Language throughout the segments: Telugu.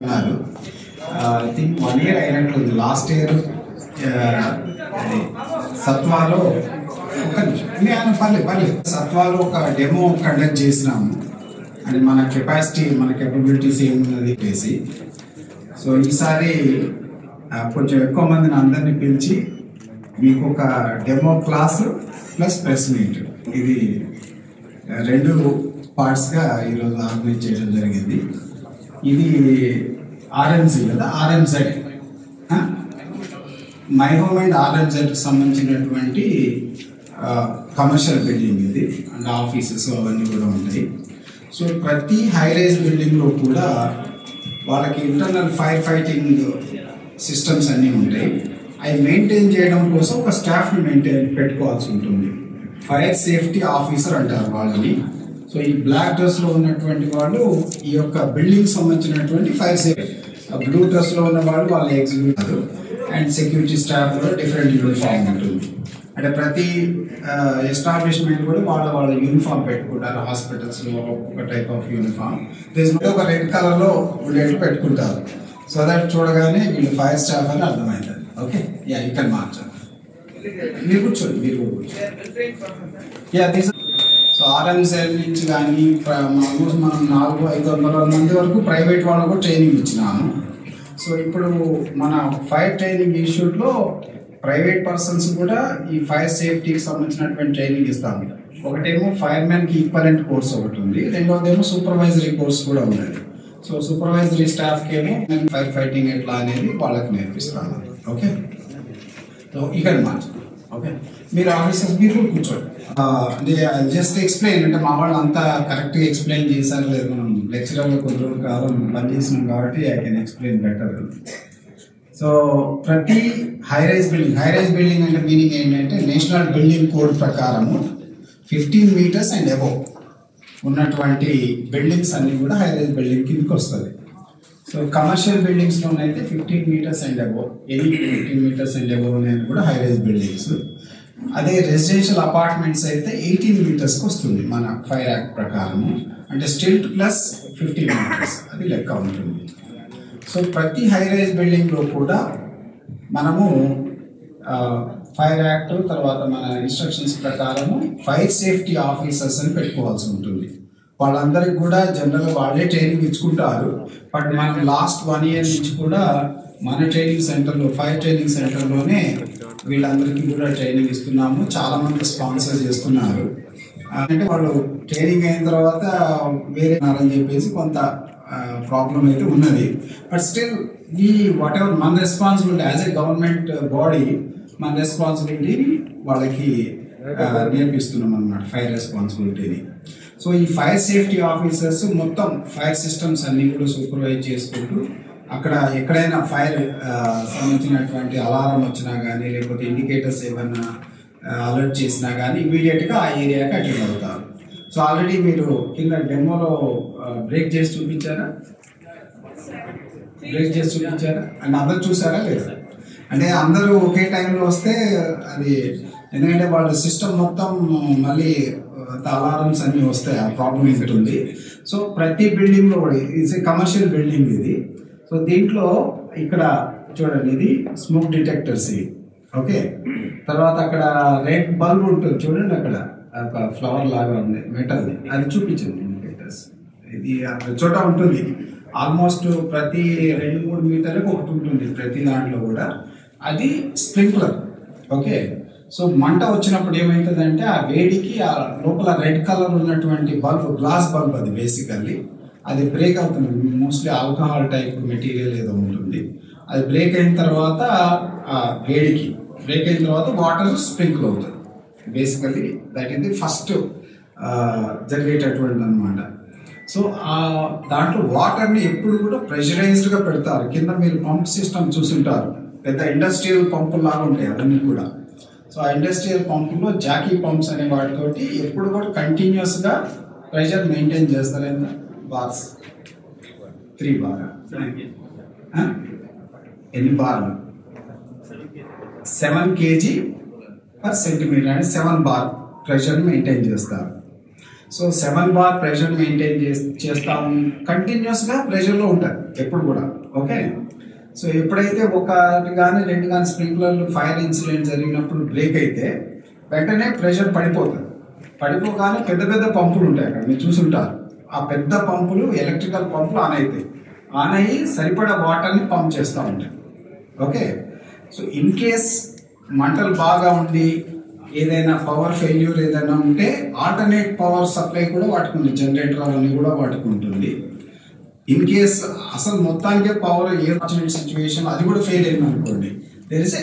I think 1 year అయినట్టుంది. లాస్ట్ ఇయర్ సత్వాలో పర్లేదు సత్వాలో ఒక డెమో కండక్ట్ చేసినాము. అది మన కెపాసిటీ మన కేపబిలిటీస్ ఏమున్నది చేసి, సో ఈసారి కొంచెం ఎక్కువ మందిని అందరినీ పిలిచి మీకు ఒక demo class plus press meet, ఇది 2 పార్ట్స్గా ఈరోజు ఆర్గనైజ్ చేయడం జరిగింది. ఇది ఆర్ఎంజీ కదా, ఆర్ఎంజెడ్ మై హోమ్ అండ్ ఆర్ఎంజెడ్కి సంబంధించినటువంటి కమర్షియల్ బిల్డింగ్ ఇది, అండ్ ఆఫీసెస్ అవన్నీ కూడా ఉంటాయి. సో ప్రతి హై రైజ్ బిల్డింగ్లో కూడా వాళ్ళకి ఇంటర్నల్ ఫైర్ ఫైటింగ్ సిస్టమ్స్ అన్నీ ఉంటాయి. అవి మెయింటైన్ చేయడం కోసం ఒక స్టాఫ్ని పెట్టుకోవాల్సి ఉంటుంది. ఫైర్ సేఫ్టీ ఆఫీసర్ అంటారు వాళ్ళని. సో ఈ బ్లాక్ డ్రెస్లో ఉన్నటువంటి వాళ్ళు ఈ యొక్క బిల్డింగ్ సంబంధించినటువంటి ఫైర్ సేఫ్టీ, బ్లూ డ్రెస్లో ఉన్న వాళ్ళు వాళ్ళ ఎగ్జిక్యూటివ్, అండ్ సెక్యూరిటీ స్టాఫ్ కూడా డిఫరెంట్ యూనిఫామ్ ఉంటుంది. అంటే ప్రతి ఎస్టాబ్లిష్మెంట్ కూడా వాళ్ళ యూనిఫామ్ పెట్టుకుంటారు. హాస్పిటల్స్లో ఒక టైప్ ఆఫ్ యూనిఫామ్, ఒక రెడ్ కలర్లో బుల్లెట్ పెట్టుకుంటారు. సో దట్ చూడగానే వీళ్ళు ఫైర్ స్టాఫ్ అని అర్థమవుతుంది. ఓకే, యా ఇక్కడ మార్చాలి. మీరు కూర్చోండి, మీరు కూడా కూర్చోండి. Yeah this. సో ఆర్ఎంసెల్ నుంచి కానీ ఆల్మోస్ట్ మనం 400-500 మంది వరకు ప్రైవేట్ వాళ్ళకు ట్రైనింగ్ ఇచ్చినాము. సో ఇప్పుడు మన ఫైర్ ట్రైనింగ్ ఇన్స్టిట్యూట్లో ప్రైవేట్ పర్సన్స్ కూడా ఈ ఫైర్ సేఫ్టీకి సంబంధించినటువంటి ట్రైనింగ్ ఇస్తాము. ఒకటేమో ఫైర్మెన్కి ఈక్వలెంట్ కోర్స్ ఒకటి ఉంది, రెండోదేమో సూపర్వైజరీ కోర్స్ కూడా ఉన్నది. సో సూపర్వైజరీ స్టాఫ్కి ఏమో ఫైర్ ఫైటింగ్ ఎట్లా అనేది వాళ్ళకి నేర్పిస్తాను. ఓకే, సో ఇక్కడ మార్చు. ఓకే, మీరు ఆఫీసర్స్ మీరు కూర్చోండి. జస్ట్ ఎక్స్ప్లెయిన్, అంటే మా వాళ్ళు అంతా కరెక్ట్గా ఎక్స్ప్లెయిన్ చేశారు లేదు, మనం లెక్చరర్గా కొద్ది రోజులు కాదు పని చేసినాం కాబట్టి I can explain better. So ప్రతి హై రైజ్ బిల్డింగ్ అంటే మీనింగ్ ఏంటంటే నేషనల్ బిల్డింగ్ కోడ్ ప్రకారము 15 meters అండ్ అబోవ్ ఉన్నటువంటి బిల్డింగ్స్ అన్నీ కూడా హై రైజ్ బిల్డింగ్ కిందకి వస్తుంది. సో కమర్షియల్ బిల్డింగ్స్లోనైతే 15 meters and above, any 15 meters and above అనేది కూడా హై రైజ్ బిల్డింగ్స్. అదే రెసిడెన్షియల్ అపార్ట్మెంట్స్ అయితే 18 metersకి వస్తుంది మన ఫైర్ యాక్ట్ ప్రకారము, అంటే స్టిల్ట్ ప్లస్ 15 meters అది లెక్క ఉంటుంది. సో ప్రతి హై రైజ్ బిల్డింగ్లో కూడా మనము ఫైర్ యాక్ట్ తర్వాత మన ఇన్స్ట్రక్షన్స్ ప్రకారము ఫైర్ సేఫ్టీ ఆఫీసర్స్ అని పెట్టుకోవాల్సి ఉంటుంది. వాళ్ళందరికీ కూడా జనరల్గా వాళ్ళే ట్రైనింగ్ ఇచ్చుకుంటారు. బట్ మనం లాస్ట్ 1 year నుంచి కూడా మన ట్రైనింగ్ సెంటర్లో, ఫైర్ ట్రైనింగ్ సెంటర్లోనే వీళ్ళందరికీ కూడా ట్రైనింగ్ ఇస్తున్నాము. చాలామంది స్పాన్సర్ చేస్తున్నారు. అంటే వాళ్ళు ట్రైనింగ్ అయిన తర్వాత వేరే అని చెప్పేసి కొంత ప్రాబ్లం అయితే ఉన్నది. బట్ స్టిల్ ఈ వాట్ ఎవర్ మన responsibility as a government body, మన రెస్పాన్సిబిలిటీని వాళ్ళకి నేర్పిస్తున్నాం అన్నమాట, ఫైర్ రెస్పాన్సిబిలిటీని. సో ఈ ఫైర్ సేఫ్టీ ఆఫీసర్స్ మొత్తం ఫైర్ సిస్టమ్స్ అన్నీ కూడా సూపర్వైజ్ చేసుకుంటూ అక్కడ ఎక్కడైనా ఫైర్ సంబంధించినటువంటి అలారం వచ్చినా కానీ లేకపోతే ఇండికేటర్స్ ఏమైనా అలర్ట్ చేసినా కానీ ఇమీడియట్గా ఆ ఏరియాకి అటెండ్ అవుతారు. సో ఆల్రెడీ మీరు కింద డెమోలో బ్రేక్ చేసి చూపించారా అండ్ అందరు చూసారా లేదా? అంటే అందరూ ఒకే టైంలో వస్తే అది, ఎందుకంటే వాళ్ళ సిస్టమ్ మొత్తం మళ్ళీ అలారమ్స్ అన్నీ వస్తాయి, ఆ ప్రాబ్లం ఉంటుంది. సో ప్రతి బిల్డింగ్లో కూడా ఇది కమర్షియల్ బిల్డింగ్ ఇది. సో దీంట్లో ఇక్కడ చూడండి, ఇది స్మోక్ డిటెక్టర్స్ ఇవి. ఓకే, తర్వాత అక్కడ రెడ్ బల్బ్ ఉంటుంది చూడండి, అక్కడ ఒక ఫ్లవర్ లాగా ఉంది మెటల్, అది చూపించండి ఇండికేటర్స్. ఇది చోట ఉంటుంది, ఆల్మోస్ట్ ప్రతి 2-3 మీటర్లకు ఒకటి ఉంటుంది ప్రతి దాంట్లో కూడా. అది స్ప్రింక్లర్. ఓకే, సో మంట వచ్చినప్పుడు ఏమవుతుందంటే ఆ వేడికి ఆ లోపల రెడ్ కలర్ ఉన్నటువంటి బల్బ్, గ్లాస్ బల్బ్ అది బేసికల్లీ అది బ్రేక్ అవుతుంది. మోస్ట్లీ ఆల్కహాల్ టైప్ మెటీరియల్ ఏదో ఉంటుంది. అది బ్రేక్ అయిన తర్వాత ఆ వేడికి బ్రేక్ అయిన తర్వాత వాటర్ స్ప్రింకిల్ అవుతుంది. Basically that is the first జరిగేటటువంటి అనమాట. సో దాంట్లో వాటర్ని ఎప్పుడు కూడా ప్రెషరైజ్డ్గా పెడతారు. కింద మీరు పంప్ సిస్టమ్ చూసుంటారు, పెద్ద ఇండస్ట్రియల్ పంపులు లాగా ఉంటాయి అవన్నీ కూడా. సో ఆ ఇండస్ట్రియల్ పంపులో జాకీ పంప్స్ అనే వాటితోటి ఎప్పుడు కూడా కంటిన్యూస్గా ప్రెషర్ మెయింటైన్ చేస్తారు. ఎంత బార్స్? 3 bar. ఎన్ని బార్లు? 7 kg/cm అంటే 7 bar ప్రెషర్ మెయింటైన్ చేస్తారు. సో 7 బార్ ప్రెషర్ మెయింటైన్ చేస్తాం, కంటిన్యూస్గా ప్రెషర్లో ఉంటారు ఎప్పుడు కూడా. ఓకే, సో ఎప్పుడైతే ఒకటి కానీ 2 కానీ స్ప్రింక్లర్లు ఫైర్ ఇన్సిడెంట్ జరిగినప్పుడు బ్రేక్ అయితే వెంటనే ప్రెషర్ పడిపోతుంది. పడిపోగానే పెద్ద పెద్ద పంపులు ఉంటాయి అక్కడ, మీరు చూసుంటారు. ఆ పెద్ద పంపులు ఎలక్ట్రికల్ పంపులు ఆన్ అవుతాయి. ఆన్ అయ్యి సరిపడా వాటర్ని పంప్ చేస్తూ ఉంటాయి. ఓకే, సో ఇన్ కేస్ మంటలు బాగా ఉండి ఏదైనా పవర్ ఫెయిల్యూర్ ఏదైనా ఉంటే ఆల్టర్నేట్ పవర్ సప్లై కూడా వాటికి జనరేటర్ అవన్నీ కూడా వాటికి ఉంటుంది. ఇన్ కేస్ అసలు మొత్తానికే పవర్ ఏ సిచ్యువేషన్ అది కూడా ఫెయిల్ అయింది అనుకోండి, తెలిసే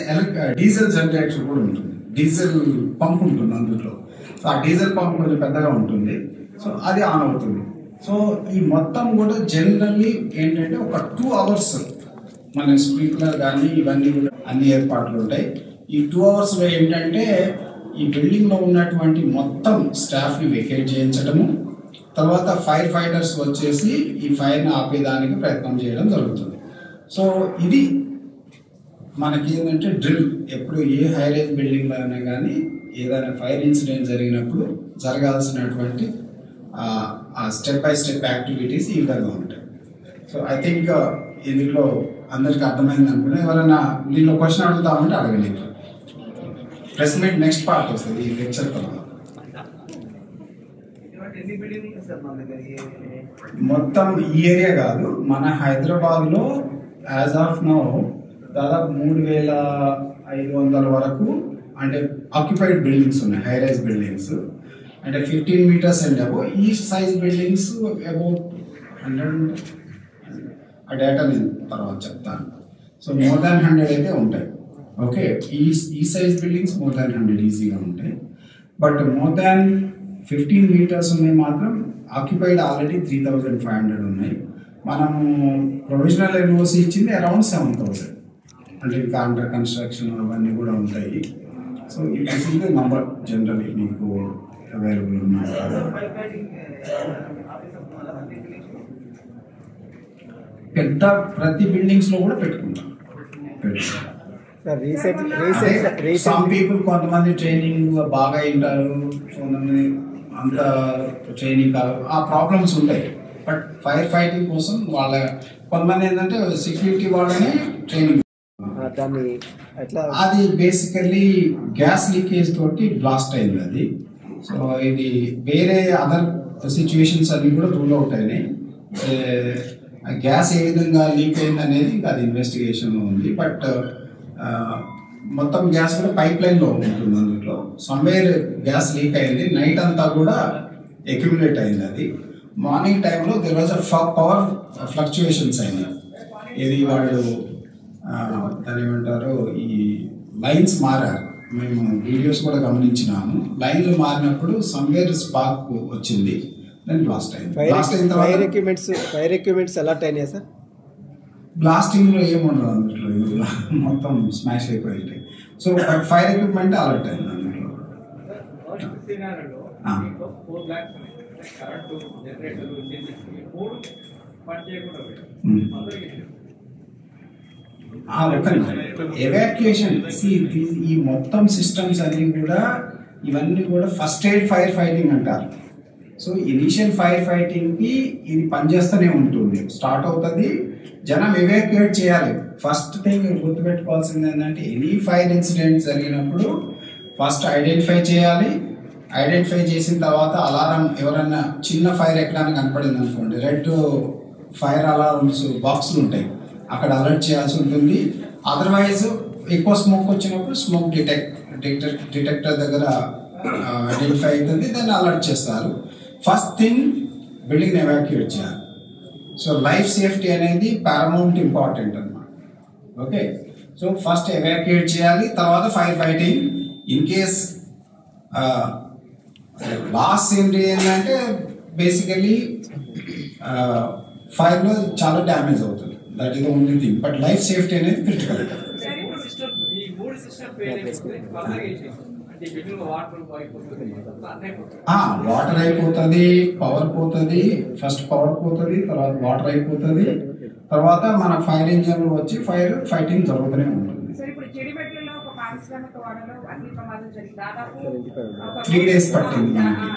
డీజిల్ జనరేటర్ కూడా ఉంటుంది, డీజిల్ పంప్ ఉంటుంది అందులో. సో ఆ డీజిల్ పంప్ కొంచెం పెద్దగా ఉంటుంది, సో అది ఆన్ అవుతుంది. సో ఈ మొత్తం కూడా జనరల్లీ ఏంటంటే ఒక 2 అవర్స్ మన స్ప్రింక్లర్ కానీ ఇవన్నీ కూడా అన్ని ఏర్పాట్లు ఉంటాయి. ఈ 2 అవర్స్లో ఏంటంటే ఈ బిల్డింగ్లో ఉన్నటువంటి మొత్తం స్టాఫ్ని వెకేట్ చేయించడము, తర్వాత ఫైర్ ఫైటర్స్ వచ్చేసి ఈ ఫైర్ని ఆపేదానికి ప్రయత్నం చేయడం జరుగుతుంది. సో ఇది మనకి ఏంటంటే డ్రిల్. ఎప్పుడు ఏ హైరేజ్ బిల్డింగ్లో అయినా కానీ ఏదైనా ఫైర్ ఇన్సిడెంట్ జరిగినప్పుడు జరగాల్సినటువంటి స్టెప్ బై స్టెప్ యాక్టివిటీస్ ఈ విధంగా ఉంటాయి. సో ఐ థింక్ ఇందులో అందరికీ అర్థమైంది అనుకున్నా. ఎవరైనా దీనిలో క్వశ్చన్ అడుగుతామంటే అడగండి. ప్రెస్ మీట్ నెక్స్ట్ పార్ట్ వస్తుంది ఈ లెక్చర్ తర్వాత. మొత్తం ఈ ఏరియా కాదు, మన హైదరాబాద్లో యాజ్ ఆఫ్ నౌ దాదాపు 3,500 వరకు అంటే ఆక్యుపైడ్ బిల్డింగ్స్ ఉన్నాయి, హైరైజ్ బిల్డింగ్స్. అంటే 15 meters అండ్ అబౌవ్ ఈ సైజ్ బిల్డింగ్స్ అబౌట్ 100. ఆ డేటా నేను తర్వాత చెప్తాను. సో మోర్ దాన్ 100 అయితే ఉంటాయి. ఓకే, ఈ సైజ్ బిల్డింగ్స్ మోర్ దాన్ 100 ఈజీగా ఉంటాయి. బట్ మోర్ దాన్ 15 meters ఉన్నాయి మాత్రం ఆక్యుపైడ్ ఆల్రెడీ 3,500 ఉన్నాయి. మనము ప్రొవిజనల్ ఎన్ఓసి ఇచ్చింది అరౌండ్ 7,000. అంటే ఇంకా అండర్ కన్స్ట్రక్షన్ అవన్నీ కూడా ఉంటాయి. సో ఇది నంబర్ జనరల్లీ మీకు అవైలబుల్ ఉన్నాయి. పెద్ద ప్రతి బిల్డింగ్స్లో కూడా పెట్టుకుంటాం. సమ్ పీపుల్ కొంతమంది ట్రైనింగ్ బాగా ఉంటారు, కొంతమంది అంత ట్రైనింగ్ కాదు, ఆ ప్రాబ్లమ్స్ ఉంటాయి. బట్ ఫైర్ ఫైటింగ్ కోసం వాళ్ళ కొంతమంది ఏంటంటే సెక్యూరిటీ వాళ్ళని ట్రైనింగ్. అది బేసికల్లీ గ్యాస్ లీకేజ్ తోటి బ్లాస్ట్ అయింది అది. సో ఇది వేరే అదర్ సిచ్యువేషన్స్ అన్ని కూడా రూల్ అవుట్ అయినాయి. గ్యాస్ ఏ విధంగా లీక్ అయింది అనేది అది ఇన్వెస్టిగేషన్లో ఉంది. బట్ మొత్తం గ్యాస్ కూడా పైప్ లైన్లో ఉంటుంది. అందులో సమ్వేర్ గ్యాస్ లీక్ అయింది. నైట్ అంతా కూడా అక్యుములేట్ అయింది అది. మార్నింగ్ టైంలో దెర్ వాజ్ పవర్ ఫ్లక్చుయేషన్స్ అయినాయి. ఇది వాళ్ళు దాని ఏమంటారు, ఈ లైన్స్ మారారు. మేము వీడియోస్ కూడా గమనించినాము. లైన్లు మారినప్పుడు సమ్వేర్ స్పార్క్ వచ్చింది, దాన్ని బ్లాస్ట్ అయింది. బ్లాస్ట్ అయిన తర్వాత ఫైర్ ఎక్విప్మెంట్స్ అలర్ట్ అయినాయి సార్. బ్లాస్టింగ్లో ఏముండదు అందులో, మొత్తం స్మాష్ అయిపోయింది. సో ఫైర్ ఎక్విప్మెంట్ అలర్ట్ అయింది అందులో. ఎవాక్యుయేషన్ ఈ మొత్తం సిస్టమ్స్ అన్ని కూడా ఇవన్నీ కూడా ఫస్ట్ ఎయిడ్ ఫైర్ ఫైటింగ్ అంటారు. సో ఇనీషియల్ ఫైర్ ఫైటింగ్కి ఇది పనిచేస్తూనే ఉంటుంది. స్టార్ట్ అవుతుంది, జనం ఎవాక్యుయేట్ చేయాలి. ఫస్ట్ థింగ్ గుర్తుపెట్టుకోవాల్సింది ఏంటంటే ఎనీ ఫైర్ ఇన్సిడెంట్ జరిగినప్పుడు ఫస్ట్ ఐడెంటిఫై చేయాలి. ఐడెంటిఫై చేసిన తర్వాత అలారం, ఎవరన్నా చిన్న ఫైర్ ఎక్కడానికి కనపడింది అనుకోండి, రెడ్ ఫైర్ అలారమ్స్ బాక్సులు ఉంటాయి, అక్కడ అలర్ట్ చేయాల్సి ఉంటుంది. అదర్వైజ్ ఎక్కువ స్మోక్ వచ్చినప్పుడు స్మోక్ డిటెక్టర్ దగ్గర ఐడెంటిఫై అవుతుంది, దాన్ని అలర్ట్ చేస్తారు. ఫస్ట్ థింగ్ బిల్డింగ్ని ఎవాక్యుయేట్ చేయాలి. సో లైఫ్ సేఫ్టీ అనేది పారమౌంట్ ఇంపార్టెంట్ అన్నమాట. ఓకే, సో ఫస్ట్ ఎవాక్యుయేట్ చేయాలి, తర్వాత fire fighting. In case last ఏంటి ఏంటంటే బేసికలీ ఫైర్లో చాలా డ్యామేజ్ అవుతుంది, that is the only thing. But life safety అనేది క్రిటికల్. వాటర్ అయిపోతుంది, పవర్ పోతుంది. ఫస్ట్ పవర్ పోతుంది, తర్వాత వాటర్ అయిపోతుంది, తర్వాత మన ఫైర్ ఇంజన్ వచ్చి ఫైర్ ఫైటింగ్ జరుగుతూనే ఉంటుంది. 3 days పట్టింది మనకి.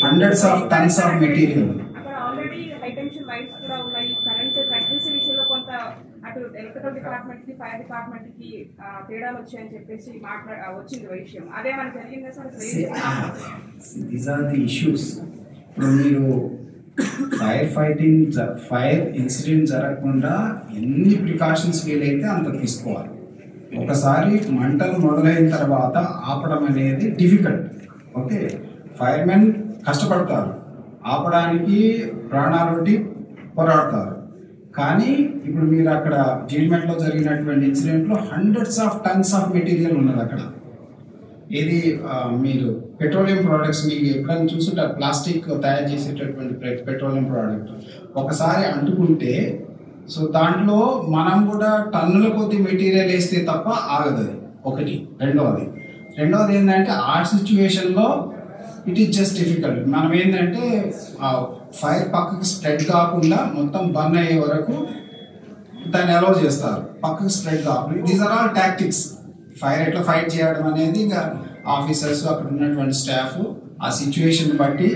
Hundreds of tons of material. అక్కడ ఆల్రెడీ హై టెన్షన్ వైర్స్ కూడా ఉన్నాయి. కరెంట్ ఫ్యాక్టరీస్ విషయంలో కొంత అటు ఎలక్ట్రికల్ డిపార్ట్మెంట్ కి ఫైర్ డిపార్ట్మెంట్ కి తేడాలు వచ్చాయని చెప్పేసి వచ్చింది విషయం. అదే మనకు జరిగిందా sir? These are the issues. ఇప్పుడు మీరు ఫైర్ ఇన్సిడెంట్ జరగకుండా ఎన్ని ప్రికాషన్స్ వీలైతే అంత తీసుకోవాలి. ఒకసారి మంటలు మొదలైన తర్వాత ఆపడం అనేది డిఫికల్ట్. ఓకే, ఫైర్మెన్ కష్టపడతారు, ఆపడానికి ప్రాణాలొడ్డి పోరాడతారు. కానీ ఇప్పుడు మీరు అక్కడ జీడిమెట్లో జరిగినటువంటి ఇన్సిడెంట్లో hundreds of tons of material ఉన్నది అక్కడ. ఇది మీరు పెట్రోలియం ప్రోడక్ట్స్ మీకు ఎప్పుడైనా చూస్తుంటారు, ప్లాస్టిక్ తయారు చేసేటటువంటి పెట్రోలియం ప్రోడక్ట్ ఒకసారి అంటుకుంటే సో దాంట్లో మనం కూడా టన్నుల కొద్ది మెటీరియల్ వేస్తే తప్ప ఆగదు. అది ఒకటి. రెండవది ఏంటంటే ఆ సిచ్యువేషన్లో ఇట్ ఈస్ జస్ట్ డిఫికల్ట్. మనం ఏంటంటే ఫైర్ పక్కకి స్ప్రెడ్ కాకుండా మొత్తం బర్న్ అయ్యే వరకు దాన్ని అలౌ చేస్తారు, పక్కకి స్ప్రెడ్ కాకుండా. These are all tactics. Fire ఎట్లా ఫైట్ చేయడం అనేది ఇంకా ఆఫీసర్స్, అక్కడ ఉన్నటువంటి స్టాఫ్ ఆ సిచ్యువేషన్ బట్టి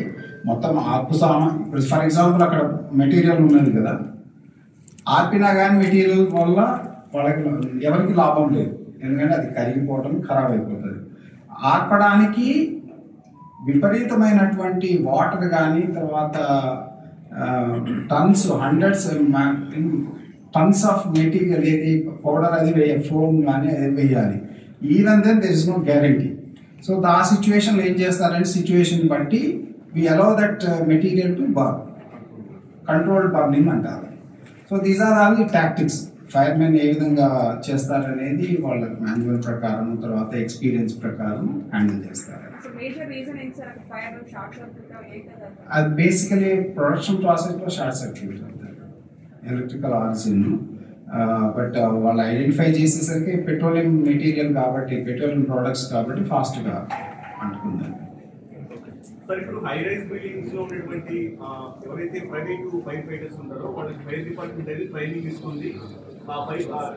మొత్తం ఆపుతామా. ఇప్పుడు ఫర్ ఎగ్జాంపుల్ అక్కడ మెటీరియల్ ఉన్నది కదా, ఆర్పినా కానీ మెటీరియల్ వల్ల వాళ్ళకి ఎవరికి లాభం లేదు, ఎందుకంటే అది కరిగిపోవడం, ఖరాబ్ అయిపోతుంది. ఆర్పడానికి విపరీతమైనటువంటి వాటర్ కానీ, తర్వాత హండ్రెడ్స్ టన్స్ ఆఫ్ మెటీరియల్ ఏది పౌడర్ అది ఫోమ్ కానీ అది వేయాలి. Even then there is no guarantee. So ఆ సిచ్యువేషన్లో ఏం చేస్తారంటే సిచ్యువేషన్ బట్టి we allow that material to burn, controlled burning అంటారు. So these are all the tactics. Firemen ఏ విధంగా చేస్తారనేది వాళ్ళ మాన్యువల్ ప్రకారం, తర్వాత ఎక్స్పీరియన్స్ ప్రకారం హ్యాండిల్ చేస్తారు. అది బేసికలీ ప్రొడక్షన్ ప్రాసెస్లో షార్ట్ సర్క్యూట్ అవుతుంది, ఎలక్ట్రికల్ ఆరిజిన్. బట్ వాళ్ళు ఐడెంటిఫై చేసేసరికి పెట్రోలియం మెటీరియల్ కాబట్టి, పెట్రోలియం ప్రోడక్ట్స్ కాబట్టి ఫాస్ట్గా అంటుకుందాం. సార్, ఇప్పుడు హై రైజ్ బిల్డింగ్స్ లో ఉన్నటువంటి ఎవరైతే ప్రైవేట్ ఫైర్ ఫైటర్స్ ఉంటారో వాళ్ళకి ఫైర్ డిపార్ట్మెంట్ అయితే ట్రైనింగ్ ఇస్తుంది.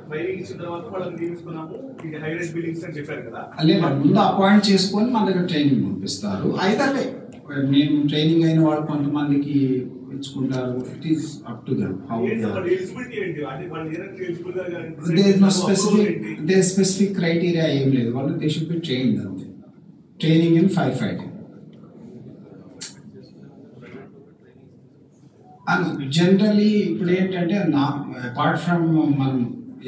ట్రైనింగ్ ఇచ్చిన తర్వాత వాళ్ళని నియమిస్తున్నాము, ఇది హై రైజ్ బిల్డింగ్స్ అని చెప్పారు కదా. లేదా ముందు అపాయింట్ చేసుకొని మన దగ్గర ట్రైనింగ్ పంపిస్తారు. అయితే మేము ట్రైనింగ్ అయిన వాళ్ళు కొంతమందికి ఇచ్చుకుంటారు. It is up to them how eligibility ఏంటి, అంటే వాళ్ళు ఏ రకంగా ఎలిజిబుల్ గా దే స్పెసిఫిక్ క్రైటీరియా ఏం లేదు. వాళ్ళు దే షుడ్ బి ట్రైన్డ్ అంతే. Training in fire fighting. Generally ఇప్పుడు ఏంటంటే అపార్ట్ ఫ్రమ్ మనం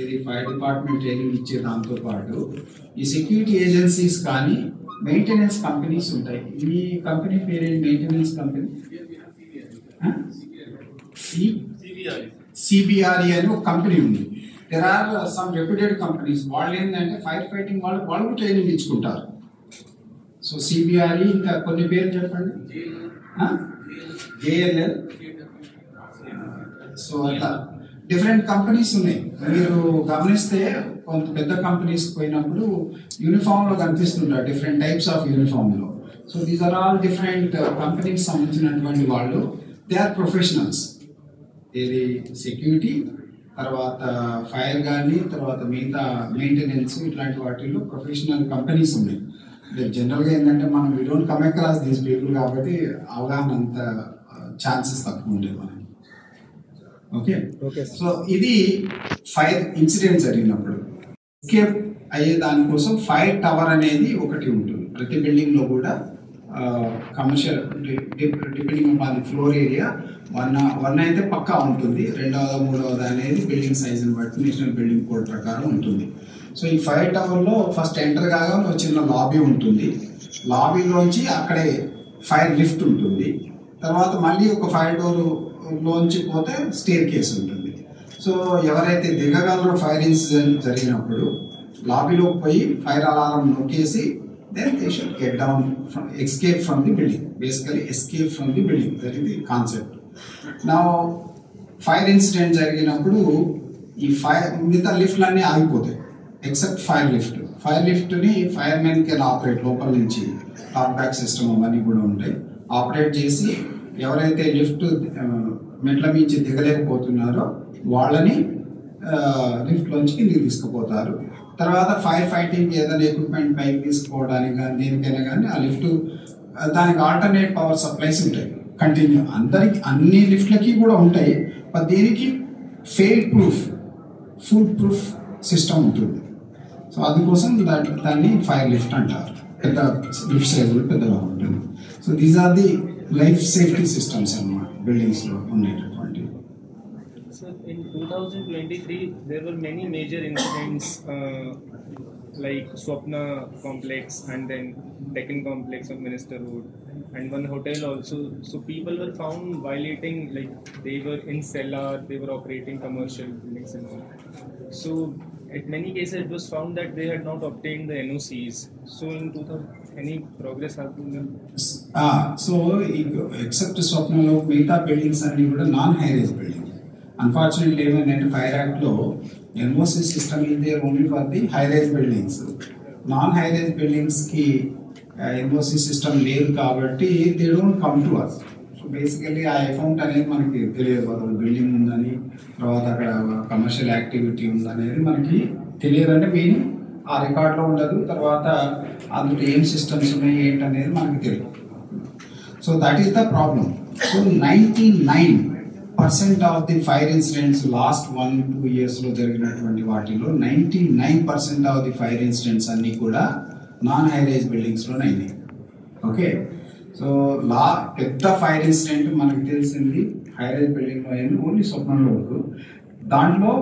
ఇది ఫైర్ డిపార్ట్మెంట్ ట్రైనింగ్ ఇచ్చే దాంతో పాటు ఈ సెక్యూరిటీ ఏజెన్సీస్ కానీ మెయింటెనెన్స్ కంపెనీస్ ఉంటాయి. ఈ కంపెనీ పేరేంటి? మెయింటెనెన్స్ కంపెనీ సిబిఆర్ఈ అని ఒక కంపెనీ ఉంది. There are some reputed companies. వాళ్ళు ఏంటంటే ఫైర్ ఫైటింగ్ వాళ్ళు ట్రైనింగ్ ఇచ్చుకుంటారు. సో సిబిఆర్ఈ, ఇంకా కొన్ని పేర్లు చెప్పండి. జేఎల్ఎల్. సో అట్లా డిఫరెంట్ కంపెనీస్ ఉన్నాయి. మీరు గమనిస్తే కొంత పెద్ద కంపెనీస్ పోయినప్పుడు యూనిఫామ్లో కనిపిస్తుంటారు, డిఫరెంట్ టైప్స్ ఆఫ్ యూనిఫామ్లో. So these are all different కంపెనీకి సంబంధించినటువంటి వాళ్ళు. They are professionals. ఇది సెక్యూరిటీ, తర్వాత ఫైర్ కానీ, తర్వాత మిగతా మెయింటెనెన్స్, ఇట్లాంటి వాటిల్లో ప్రొఫెషనల్ కంపెనీస్ ఉన్నాయి. జనరల్గా ఏంటంటే మనం we don't come across these people కాబట్టి అవగాహన అంత ఛాన్సెస్ తక్కువ ఉంటాయి మనకి. ఓకే, సో ఇది ఫైర్ ఇన్సిడెంట్ జరిగినప్పుడు ఎస్కేప్ అయ్యే దానికోసం ఫైర్ టవర్ అనేది ఒకటి ఉంటుంది ప్రతి బిల్డింగ్లో కూడా. Commercial depending upon the floor area one అయితే పక్కా ఉంటుంది. రెండవది మూడవది అనేది బిల్డింగ్ సైజుని బట్టి నేషనల్ బిల్డింగ్ కోడ్ ప్రకారం ఉంటుంది. సో ఈ ఫైర్ టవర్లో ఫస్ట్ ఎంటర్ కాగానే ఒక చిన్న లాబీ ఉంటుంది. లాబీలోంచి అక్కడే ఫైర్ లిఫ్ట్ ఉంటుంది. తర్వాత మళ్ళీ ఒక ఫైర్ డోర్ లోంచి పోతే స్టేర్ కేస్ ఉంటుంది. సో ఎవరైతే దిగగలరో ఫైర్ ఇన్సిడెంట్ జరిగినప్పుడు లాబీలోకి పోయి ఫైర్ అలారం నొక్కేసి then they should get down from escape from the building. Basically escape from the building, that is the concept. Now fire incident జరిగినప్పుడు ఈ ఫైర్ మిగతా లిఫ్ట్లన్నీ ఆగిపోతాయి ఎక్సెప్ట్ ఫైర్ లిఫ్ట్ని ఫైర్ మెన్ కెన్ ఆపరేట్. లోపల నుంచి టాప్ బ్యాక్ సిస్టమ్ అవన్నీ కూడా ఉంటాయి. ఆపరేట్ చేసి ఎవరైతే లిఫ్ట్ మెట్ల మించి దిగలేకపోతున్నారో వాళ్ళని లిఫ్ట్లోంచి కిందికి తీసుకుపోతారు. తర్వాత ఫైర్ ఫైటింగ్ ఏదైనా ఎక్విప్మెంట్ పైకి తీసుకోవడానికి కానీ దేనికైనా కానీ ఆ లిఫ్ట్ దానికి ఆల్టర్నేట్ పవర్ సప్లైస్ ఉంటాయి కంటిన్యూ, అందరికి అన్ని లిఫ్ట్లకి కూడా ఉంటాయి. దీనికి fail proof, full proof system ఉంటుంది. సో అందుకోసం దాన్ని ఫైర్ లిఫ్ట్ అంటారు. పెద్ద లిఫ్ట్ సైజ్ కూడా పెద్దగా ఉంటుంది. So these are the life safety systems అన్నమాట బిల్డింగ్స్లో ఉండేటటువంటి. So in 2023, there were many major incidents like Swapna complex and then Deccan complex of Minister Road and one hotel also. So people were found violating, like they were in cellar, they were operating commercial buildings and all. So in many cases it was found that they had not obtained the NOCs. So in 2000, any progress happened? So except Swapnalo, మిగతా బిల్డింగ్స్ అన్ని కూడా నాన్ హైరేజ్ బిల్డింగ్. అన్ఫార్చునేట్లీ ఏమైందంటే ఫైర్ యాక్ట్లో NOC system is there only for the high rise buildings. Non high rise బిల్డింగ్స్కి ఎన్ఓసి సిస్టమ్ లేదు కాబట్టి they don't come to us. So basically ఆ అకౌంట్ అనేది మనకి తెలియదు, అసలు బిల్డింగ్ ఉందని, తర్వాత అక్కడ కమర్షియల్ యాక్టివిటీ ఉందనేది మనకి తెలియదు. అంటే మీనింగ్ ఆ రికార్డులో ఉండదు, తర్వాత అందులో ఏం సిస్టమ్స్ ఉన్నాయి ఏంటనేది మనకి తెలియదు. So that is the problem. So 99% of the fire incidents last 1-2 ఇయర్స్లో జరిగినటువంటి వాటిలో 99% ఆఫ్ ది ఫైర్ ఇన్సిడెంట్స్ అన్నీ కూడా నాన్ హైరేజ్ బిల్డింగ్స్లోనే అయినాయి. ఓకే, సో పెద్ద ఫైర్ ఇన్సిడెంట్ మనకు తెలిసింది హైరేజ్ బిల్డింగ్లో అయింది, ఓన్లీ స్వప్నంలో. దాంట్లో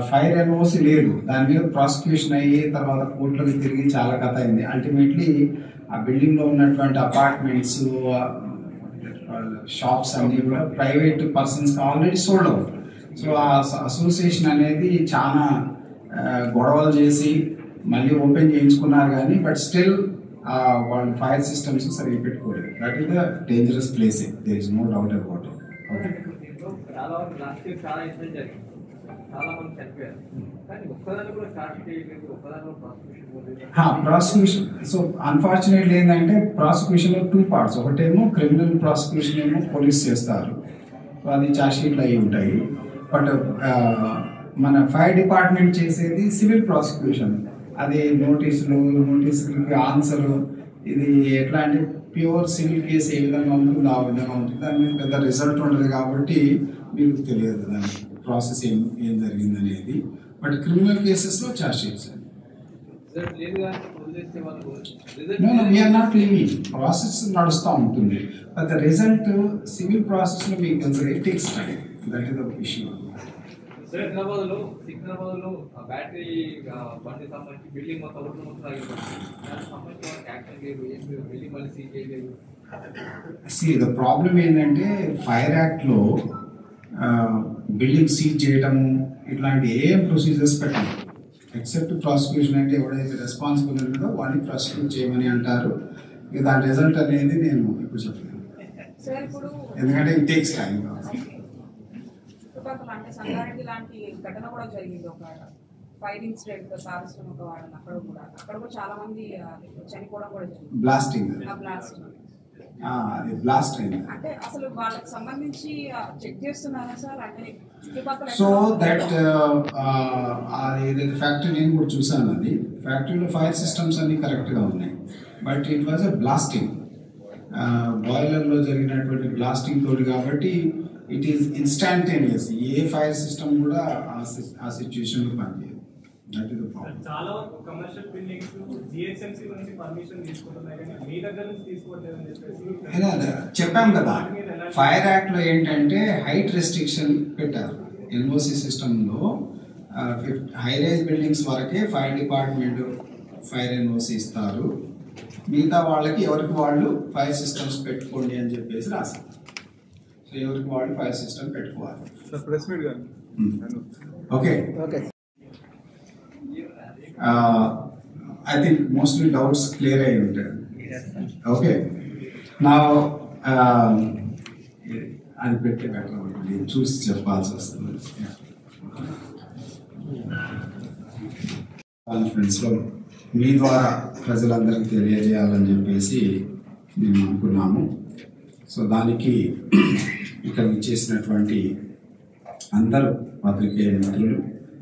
ఫైర్ ఎన్ఓసి లేదు, దాని మీద ప్రాసిక్యూషన్ అయ్యి తర్వాత కోర్టులోకి తిరిగి చాలా కథ అయింది. అల్టిమేట్లీ ఆ బిల్డింగ్లో ఉన్నటువంటి అపార్ట్మెంట్స్, షాప్స్ అన్నీ కూడా ప్రైవేట్ పర్సన్స్కి ఆల్రెడీ సోల్డ్ అవుట్. సో ఆ అసోసియేషన్ అనేది చాలా గొడవలు చేసి మళ్ళీ ఓపెన్ చేయించుకున్నారు కానీ బట్ స్టిల్ వాళ్ళు ఫైర్ సిస్టమ్స్ సరిగ్గా పెట్టుకోలేదు. That is the dangerous place, there is no doubt about it. Okay, prosecution. So unfortunately ఏంటంటే ప్రాసిక్యూషన్లో 2 parts. ఒకటేమో క్రిమినల్ ప్రాసిక్యూషన్ ఏమో పోలీస్ చేస్తారు, సో అది ఛార్జ్ షీట్లు అయి ఉంటాయి. బట్ మన ఫైర్ డిపార్ట్మెంట్ చేసేది సివిల్ ప్రాసిక్యూషన్. అది నోటీసులకి ఆన్సర్, ఇది ఎట్లా అంటే ప్యూర్ సివిల్ కేసు ఏ విధంగా ఉంటుంది ఆ విధంగా ఉంటుంది. దాని మీద పెద్ద రిజల్ట్ ఉండదు కాబట్టి మీకు తెలియదు దాని ప్రాసెస్ ఏం జరిగింది అనేది. బట్ క్రిమినల్ కేసెస్లో charge sheets. We are not leaving, process నడుస్తూ ఉంటుంది. బట్ ద రిజల్ట్ సివిల్ ప్రాసెస్లో మీకు తెలుసు, it takes time. That is the issue. సికింద్రాబాద్లో బ్యాటరీ బండి సంబంధించి బిల్డింగ్ మొత్తం సంబంధించి యాక్షన్ లేదు, ఏం లేదు, బిల్డింగ్ మళ్ళీ సీజ్ చేయలేదు. ద ప్రాబ్లం ఏంటంటే ఫైర్ యాక్ట్లో బిల్డింగ్ సీజ్ చేయటము ఇట్లాంటి ఏం ప్రొసీజర్స్ పెట్టాలి. ఎక్సెప్ట్ ప్రాసిక్యూషన్ అంటే ఎవడైతే రెస్పాన్సిబుల్ ఉంటుందో వాడిని ప్రాసిక్యూట్ చేయమని అంటారు. దాని రిజల్ట్ అనేది నేను ఇప్పుడు చెప్పలేను, ఎందుకంటే ఇట్ టేక్స్ టైం. అంటే సంగారెడ్డి లాంటి ఘటన కూడా జరిగింది, ఒక ఫైర్ ఇన్సిడెంట్ సారస్వం ఒక వాడని, అక్కడ కూడా చాలా మంది చనిపోవడం కూడా జరిగింది. బ్లాస్టింగ్ అది బ్లాస్ట్ అయింది. అంటే అసలు వాళ్ళకి సంబంధించి చెక్ చేస్తున్నారా సార్? అంటే సో దట్ ఏదైతే ఫ్యాక్టరీ నేను కూడా చూసాను, అది ఫ్యాక్టరీలో ఫైర్ సిస్టమ్స్ అన్ని కరెక్ట్గా ఉన్నాయి. But it was a blasting, బాయిలర్లో జరిగినటువంటి బ్లాస్టింగ్ తోటి కాబట్టి ఇట్ ఈస్ ఇన్స్టాంటేనియస్. ఏ ఫైర్ సిస్టమ్ కూడా ఆ సిచ్యువేషన్లో పనిచేయదు. That is the problem. చాలా కమర్షియల్ బిల్డింగ్స్ జిహెచ్ఎంసీ నుంచి పర్మిషన్ తీసుకుంటున్నాయి కానీ మీ దగ్గర నుంచి తీసుకోవట్లేదని చెప్పేసి చెప్పాం కదా. ఫైర్ యాక్ట్లో ఏంటంటే హైట్ రెస్ట్రిక్షన్ పెట్టారు. ఎన్ఓసి సిస్టంలో హైరైజ్ బిల్డింగ్స్ వరకే ఫైర్ డిపార్ట్మెంట్ ఫైర్ ఎన్ఓసి ఇస్తారు, మిగతా వాళ్ళకి ఎవరికి వాళ్ళు ఫైర్ సిస్టమ్స్ పెట్టుకోండి అని చెప్పేసి రాశారు. సో ఎవరికి వాళ్ళు ఫైర్ సిస్టమ్ పెట్టుకోవాలి. Okay, I think mostly doubts clear అయి ఉంటాయి. ఓకే, నా అది పెట్టే బెటర్ చూసి చెప్పాల్సి వస్తుంది. కాన్ఫరెన్స్లో మీ ద్వారా ప్రజలందరికీ తెలియజేయాలని చెప్పేసి మేము అనుకున్నాము. సో దానికి ఇక్కడ చేసినటువంటి అందరూ పత్రికేయ మిత్రులు,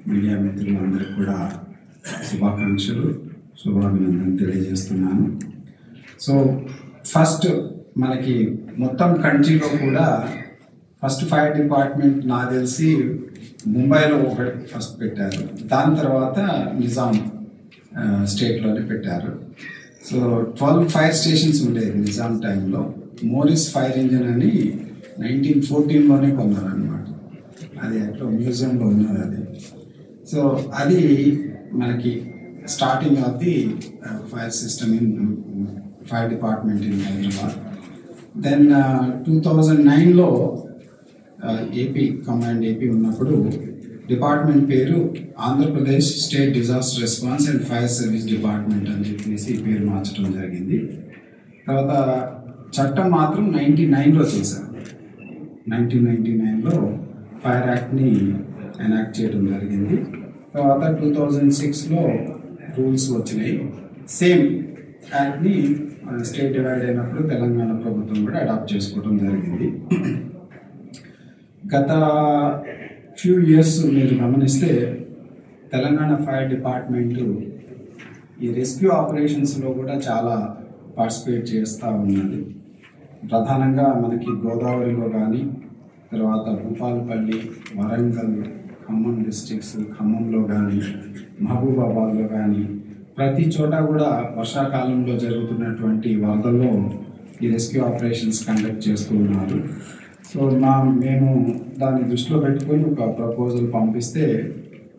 మీడియా మిత్రులు అందరికీ కూడా శుభాకాంక్షలు, శుభాభినందనలు తెలియజేస్తున్నాను. సో ఫస్ట్ మనకి మొత్తం కంట్రీలో కూడా ఫస్ట్ ఫైర్ డిపార్ట్మెంట్ నాకు తెలిసి ముంబైలో ఒకటి ఫస్ట్ పెట్టారు, దాని తర్వాత నిజాం స్టేట్లోనే పెట్టారు. సో 12 ఫైర్ స్టేషన్స్ ఉండేది నిజాం టైంలో. మోరిస్ ఫైర్ ఇంజిన్ అని 1914లోనే కొన్నారనమాట. అది ఎక్కడ మ్యూజియంలో ఉన్నది అది. సో అది మనకి starting of the fire system in fire department in Hyderabad. Then 2009లో AP command AP ఉన్నప్పుడు డిపార్ట్మెంట్ పేరు Andhra Pradesh state disaster response and fire service department అని చెప్పేసి పేరు మార్చడం జరిగింది. తర్వాత చట్టం మాత్రం 1999లో చేశారు. 1999లో ఫైర్ యాక్ట్ని ఎనాక్ట్ చేయడం జరిగింది. తర్వాత 2006లో రూల్స్ వచ్చినాయి. సేమ్ యాక్ట్ని స్టేట్ డివైడ్ అయినప్పుడు తెలంగాణ ప్రభుత్వం కూడా అడాప్ట్ చేసుకోవడం జరిగింది. గత ఫ్యూ ఇయర్స్ మీరు గమనిస్తే తెలంగాణ ఫైర్ డిపార్ట్మెంటు ఈ రెస్క్యూ ఆపరేషన్స్లో కూడా చాలా పార్టిసిపేట్ చేస్తూ ఉన్నది. ప్రధానంగా మనకి గోదావరిలో కానీ, తర్వాత భూపాలపల్లి, వరంగల్, ఖమ్మం డిస్ట్రిక్ట్స్, ఖమ్మంలో కానీ, మహబూబాబాద్లో కానీ ప్రతి చోట కూడా వర్షాకాలంలో జరుగుతున్నటువంటి వరదల్లో ఈ రెస్క్యూ ఆపరేషన్స్ కండక్ట్ చేస్తూ ఉన్నారు. సో మేము దాన్ని దృష్టిలో పెట్టుకొని ఒక ప్రపోజల్ పంపిస్తే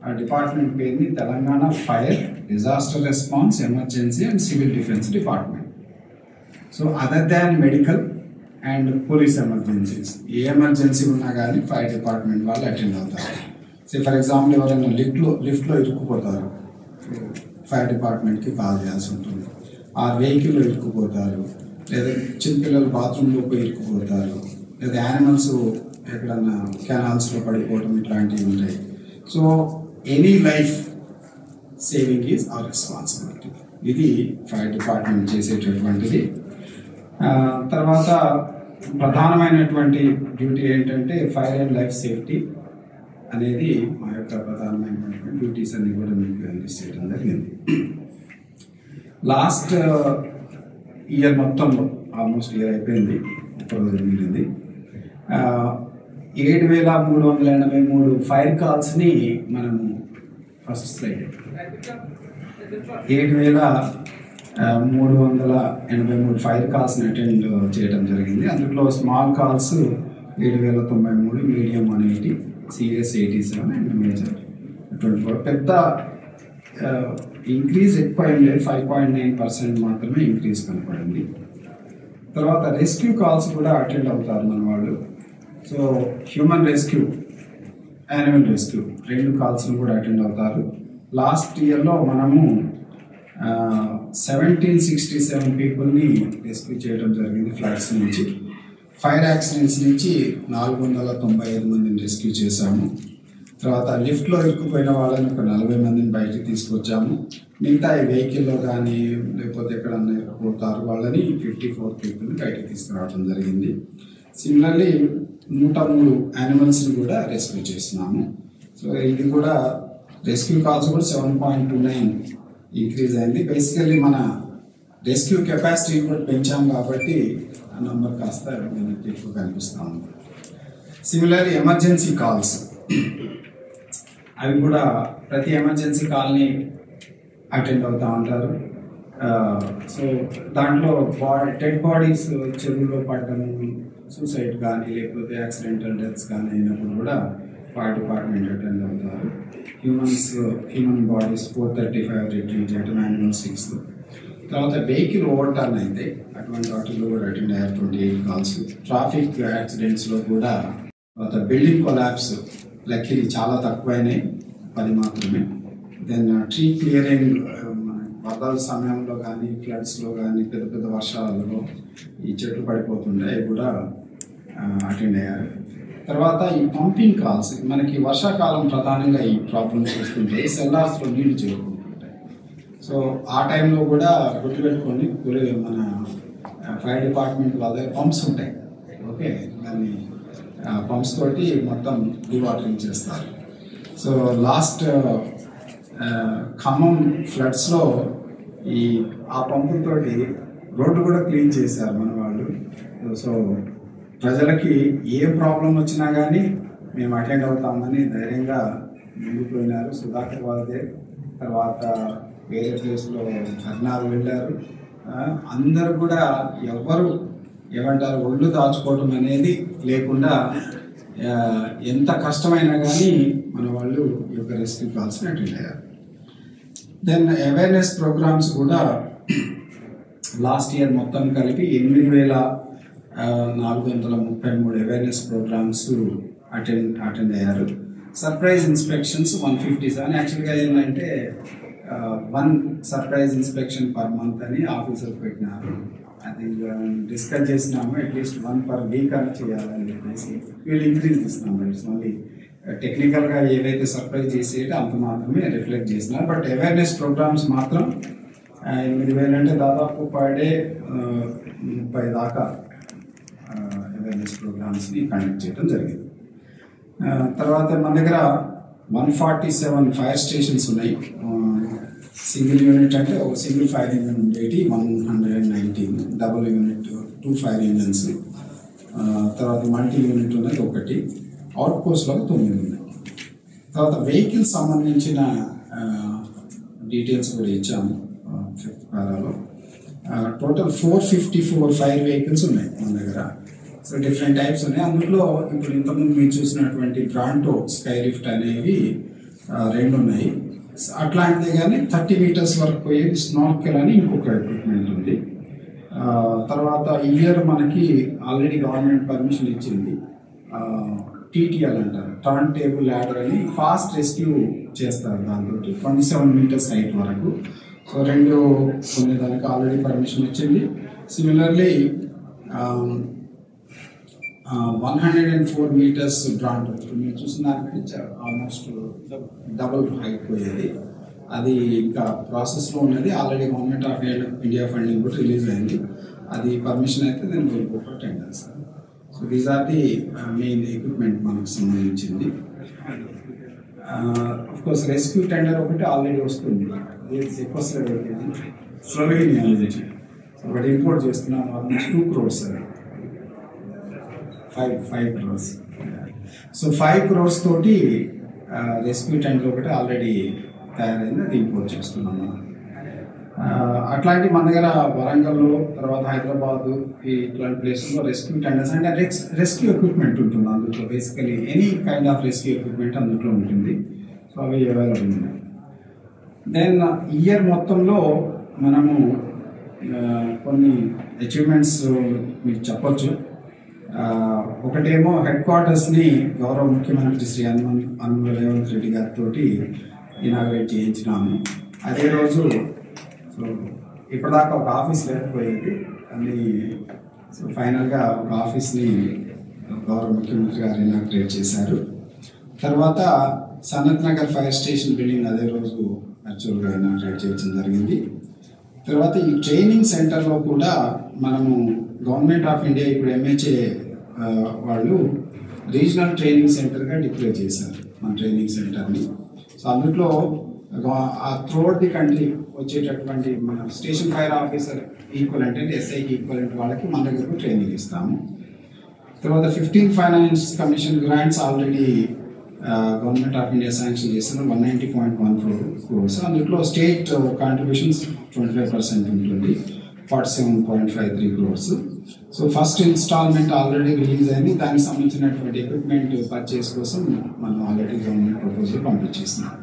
ఆ డిపార్ట్మెంట్ పేరుని Telangana fire disaster response emergency and civil defence department. So other than medical and police emergencies, A emergency ఉన్నా కానీ ఫైర్ డిపార్ట్మెంట్ వాళ్ళు అటెండ్ అవుతారు. సో ఫర్ ఎగ్జాంపుల్ ఎవరైనా లిఫ్ట్లో ఇరుక్కుపోతారు, ఫైర్ డిపార్ట్మెంట్కి కాల్ చేయాల్సి ఉంటుంది. ఆ వెహికల్లో ఇరుక్కుపోతారు, లేదా చిన్నపిల్లలు బాత్రూంలో పోయి ఇరుక్కుపోతారు, లేదా యానిమల్స్ ఎక్కడన్నా కెనాల్స్లో పడిపోవడం ఇట్లాంటివి ఉంటాయి. So any life saving is our responsibility. ఇది ఫైర్ డిపార్ట్మెంట్ చేసేటటువంటిది. తర్వాత ప్రధానమైనటువంటి డ్యూటీ ఏంటంటే ఫైర్ అండ్ లైఫ్ సేఫ్టీ అనేది మా యొక్క ప్రధానమైనటువంటి డ్యూటీస్ అన్ని కూడా మీకు లిస్ట్ చేయడం జరిగింది. లాస్ట్ ఇయర్ మొత్తంలో ఆల్మోస్ట్ ఇయర్ అయిపోయింది, ఒకరోజు మిగిలింది. 7,383 ఫైర్ కాల్స్ని మనము ఫస్ట్ స్లైడ్ 7,383 ఫైర్ కాల్స్ని అటెండ్ చేయడం జరిగింది. అందులో small calls 7,093, medium 180, serious 87 and major 24. పెద్ద ఇంక్రీజ్ ఎక్కువ ఏం లేదు, 5.9% మాత్రమే ఇంక్రీజ్ కనపడింది. తర్వాత రెస్క్యూ కాల్స్ కూడా అటెండ్ అవుతారు మన వాళ్ళు. So human rescue, animal rescue 2 కాల్స్ను కూడా అటెండ్ అవుతారు. లాస్ట్ ఇయర్లో మనము 1767 పీపుల్ని రెస్క్యూ చేయడం జరిగింది ఫ్లడ్స్ నుంచి. ఫైర్ యాక్సిడెంట్స్ నుంచి 495 మందిని రెస్క్యూ చేశాము. తర్వాత లిఫ్ట్లో ఇరుక్కుపోయిన వాళ్ళని ఒక 40 మందిని బయటికి తీసుకొచ్చాము. మిగతా ఈ వెహికల్లో కానీ లేకపోతే ఎక్కడన్నా ఇరుక్కుపోతారు వాళ్ళని 54 పీపుల్ని బయటికి తీసుకురావడం జరిగింది. సిమిలర్లీ 103 యానిమల్స్ని కూడా రెస్క్యూ చేస్తున్నాము. సో ఇది కూడా రెస్క్యూ కాల్స్ కూడా 7.29 ఇంక్రీజ్ అయింది. బేసికల్లీ మన రెస్క్యూ కెపాసిటీ కూడా పెంచాం కాబట్టి ఆ నెంబర్ కాస్త మనకి ఎక్కువ కనిపిస్తూ ఉంది. సిమిలర్లీ ఎమర్జెన్సీ కాల్స్, అవి కూడా ప్రతి ఎమర్జెన్సీ కాల్ని అటెండ్ అవుతూ ఉంటారు. సో దాంట్లో డెడ్ బాడీస్ చెరువులో పడడం, సూసైడ్ కానీ లేకపోతే యాక్సిడెంటల్ డెత్స్ కానీ అయినప్పుడు కూడా ఫైర్ డిపార్ట్మెంట్ అటెండ్ అవుతారు. హ్యూమన్ బాడీస్ 435 రిట్రీవ్ చేయడం, యానిమల్ 6. తర్వాత వెహికల్ ఓవర్ టర్న్ అయితే అటువంటి వాటిల్లో కూడా అటెండ్ అయ్యారు 28 కాల్స్. ట్రాఫిక్ యాక్సిడెంట్స్లో కూడా, తర్వాత బిల్డింగ్ కొలాప్స్ లక్కీలీ చాలా తక్కువైనాయి, 10 మాత్రమే. దెన్ ట్రీ క్లియరింగ్, వరదల సమయంలో కానీ ఫ్లడ్స్లో కానీ పెద్ద పెద్ద వర్షాలలో ఈ చెట్లు పడిపోతుండే అవి కూడా అటెండ్ అయ్యారు. తర్వాత ఈ పంపింగ్ కాల్స్, మనకి వర్షాకాలం ప్రధానంగా ఈ ప్రాబ్లమ్స్ వస్తుంటాయి, సెల్లార్స్లో నీళ్లు చేరుకుంటుంటాయి. సో ఆ టైంలో కూడా గుర్తుపెట్టుకొని మన ఫైర్ డిపార్ట్మెంట్ వాళ్ళ దగ్గర పంప్స్ ఉంటాయి. ఓకే, దాన్ని పంప్స్ తోటి మొత్తం డివాటరింగ్ చేస్తారు. సో లాస్ట్ ఖమ్మం ఫ్లడ్స్లో ఆ పంపులతోటి రోడ్డు కూడా క్లీన్ చేశారు మన వాళ్ళు. సో ప్రజలకి ఏ ప్రాబ్లం వచ్చినా కానీ మేము అటెండ్ అవుతామని ధైర్యంగా ముందుకు పోయినారు. సుధాకర్ వాళ్ళదే, తర్వాత వేరే ప్లేస్లో ధర్నాలు వెళ్ళారు. అందరూ కూడా ఎవ్వరు ఏమంటారు ఒళ్ళు దాచుకోవడం అనేది లేకుండా ఎంత కష్టమైనా కానీ మన వాళ్ళు ఈ యొక్క రెస్క్యూ కాల్స్ని అటెండ్ అయ్యారు. దెన్ అవేర్నెస్ ప్రోగ్రామ్స్ కూడా లాస్ట్ ఇయర్ మొత్తం కలిపి 8,433 అవేర్నెస్ ప్రోగ్రామ్స్ అటెండ్ అయ్యారు. Surprise inspections 157. యాక్చువల్గా ఏంటంటే 1 సర్ప్రైజ్ ఇన్స్పెక్షన్ పర్ మంత్ అని ఆఫీసర్ పెట్టినారు. అది డిస్కస్ చేసినాము, అట్లీస్ట్ 1 per week అని చేయాలని చెప్పేసి వీళ్ళు ఇంక్రీజ్ చేస్తున్నాము. ఇట్స్ ఓన్లీ టెక్నికల్గా ఏవైతే సర్ప్రైజ్ చేసేటో అంత మాత్రమే రిఫ్లెక్ట్ చేసినారు. బట్ అవేర్నెస్ ప్రోగ్రామ్స్ మాత్రం 8,000 అంటే దాదాపు పర్ డే 30 దాకా అవేర్నెస్ ప్రోగ్రామ్స్ని కండక్ట్ చేయడం జరిగింది. తర్వాత మన దగ్గర 147 ఫైర్ స్టేషన్స్ ఉన్నాయి. సింగిల్ యూనిట్ అంటే ఒక సింగిల్ ఫైర్ ఇంజన్ ఉండేటి 119, డబుల్ యూనిట్ 2 ఫైర్ ఇంజన్స్, తర్వాత మల్టీ యూనిట్ ఉన్నది 1, అవుట్ పోస్ట్లో 9 ఉన్నాయి. తర్వాత వెహికల్స్ సంబంధించిన డీటెయిల్స్ కూడా ఇచ్చాము 5th పారాలో. టోటల్ 454 ఫైర్ వెహికల్స్ ఉన్నాయి మన దగ్గర. సో డిఫరెంట్ టైప్స్ ఉన్నాయి. అందులో ఇప్పుడు ఇంతకుముందు మీరు చూసినటువంటి బ్రాంటో స్కై లిఫ్ట్ అనేవి 2 ఉన్నాయి. అట్లాంటిదే కానీ 30 meters వరకు పోయేది స్నార్కెల్ అని ఇంకొక ఎక్విప్మెంట్ ఉంది. తర్వాత ఇయర్ మనకి ఆల్రెడీ గవర్నమెంట్ పర్మిషన్ ఇచ్చింది. టీటీఎల్ అంటారు, టర్న్ టేబుల్ ల్యాడర్ అని ఫాస్ట్ రెస్క్యూ చేస్తారు. దాంతో 27 meters హైట్ వరకు. సో 2 కొనేదానికి ఆల్రెడీ పర్మిషన్ వచ్చింది. సిమిలర్లీ 104 meters బ్రాండ్ మీరు చూసిన దానికంటే ఆల్మోస్ట్ డబుల్ హైట్ పోయేది. అది ఇంకా ప్రాసెస్లో ఉన్నది. Already government of India funding కూడా రిలీజ్ అయింది. అది పర్మిషన్ అయితే నేను will go for tenders. So these are the main equipment మనకు సంబంధించింది. ఆఫ్ కోర్స్ రెస్క్యూ టెండర్ ఒకటి ఆల్రెడీ వస్తుంది. స్లోవేనియా నుంచి ఒకటి ఇంపోర్ట్ చేస్తున్నాం. Almost 2 crores, 5 crores. So 5 crores తోటి రెస్క్యూ టెండర్ ఒకటి ఆల్రెడీ తయారైంది, అది ఇంపోర్ట్ చేస్తున్నాము. అట్లాంటి మన దగ్గర వరంగల్లో, తర్వాత హైదరాబాద్ ఇట్లాంటి ప్లేసెస్లో రెస్క్యూ టెండర్స్ అంటే రెస్క్యూ ఎక్విప్మెంట్ ఉంటుంది. అందులో basically any kind of rescue equipment అందులో ఉంటుంది. సో అవి అవైలబుల్ ఉన్నాయి. దెన్ ఇయర్ మొత్తంలో మనము కొన్ని అచీవ్మెంట్స్ మీకు చెప్పొచ్చు. ఒకటేమో హెడ్ క్వార్టర్స్ని గౌరవ ముఖ్యమంత్రి శ్రీ యనమల రేవంత్ రెడ్డి గారితో ఇనాగ్రేట్ చేయించినాము. అదే రోజు సో ఇప్పటిదాకా ఒక ఆఫీస్ లేకపోయేది అని, సో ఫైనల్గా ఒక ఆఫీస్ని గౌరవ ముఖ్యమంత్రి గారు ఇనాగ్రేట్ చేశారు. తర్వాత Sanath Nagar fire station building అదే రోజు యాక్చువల్గా ఇనాగ్రేట్ చేయడం జరిగింది. తర్వాత ఈ ట్రైనింగ్ సెంటర్లో కూడా మనము గవర్నమెంట్ ఆఫ్ ఇండియా ఇప్పుడు MHA వాళ్ళు రీజనల్ ట్రైనింగ్ సెంటర్గా డిక్లేర్ చేశారు మన ట్రైనింగ్ సెంటర్ని. సో అందులో త్రూఅవుట్ ది కంట్రీ వచ్చేటటువంటి మన స్టేషన్ ఫైర్ ఆఫీసర్ ఈక్వలెంట్ అంటే SIకి ఈక్వలెంట్ వాళ్ళకి మన దగ్గరకు ట్రైనింగ్ ఇస్తాము. తర్వాత 15th finance commission grants already government of India sanction చేసిన 190.14 crores. అందులో స్టేట్ కాంట్రిబ్యూషన్స్ 25% ఉంటుంది, 47.53 crores. So first installment already release అయింది. దానికి సంబంధించినటువంటి ఎక్విప్మెంట్ పర్చేస్ కోసం మనం ఆల్రెడీ గవర్నమెంట్ ప్రపోజల్ పంపించేసినాం.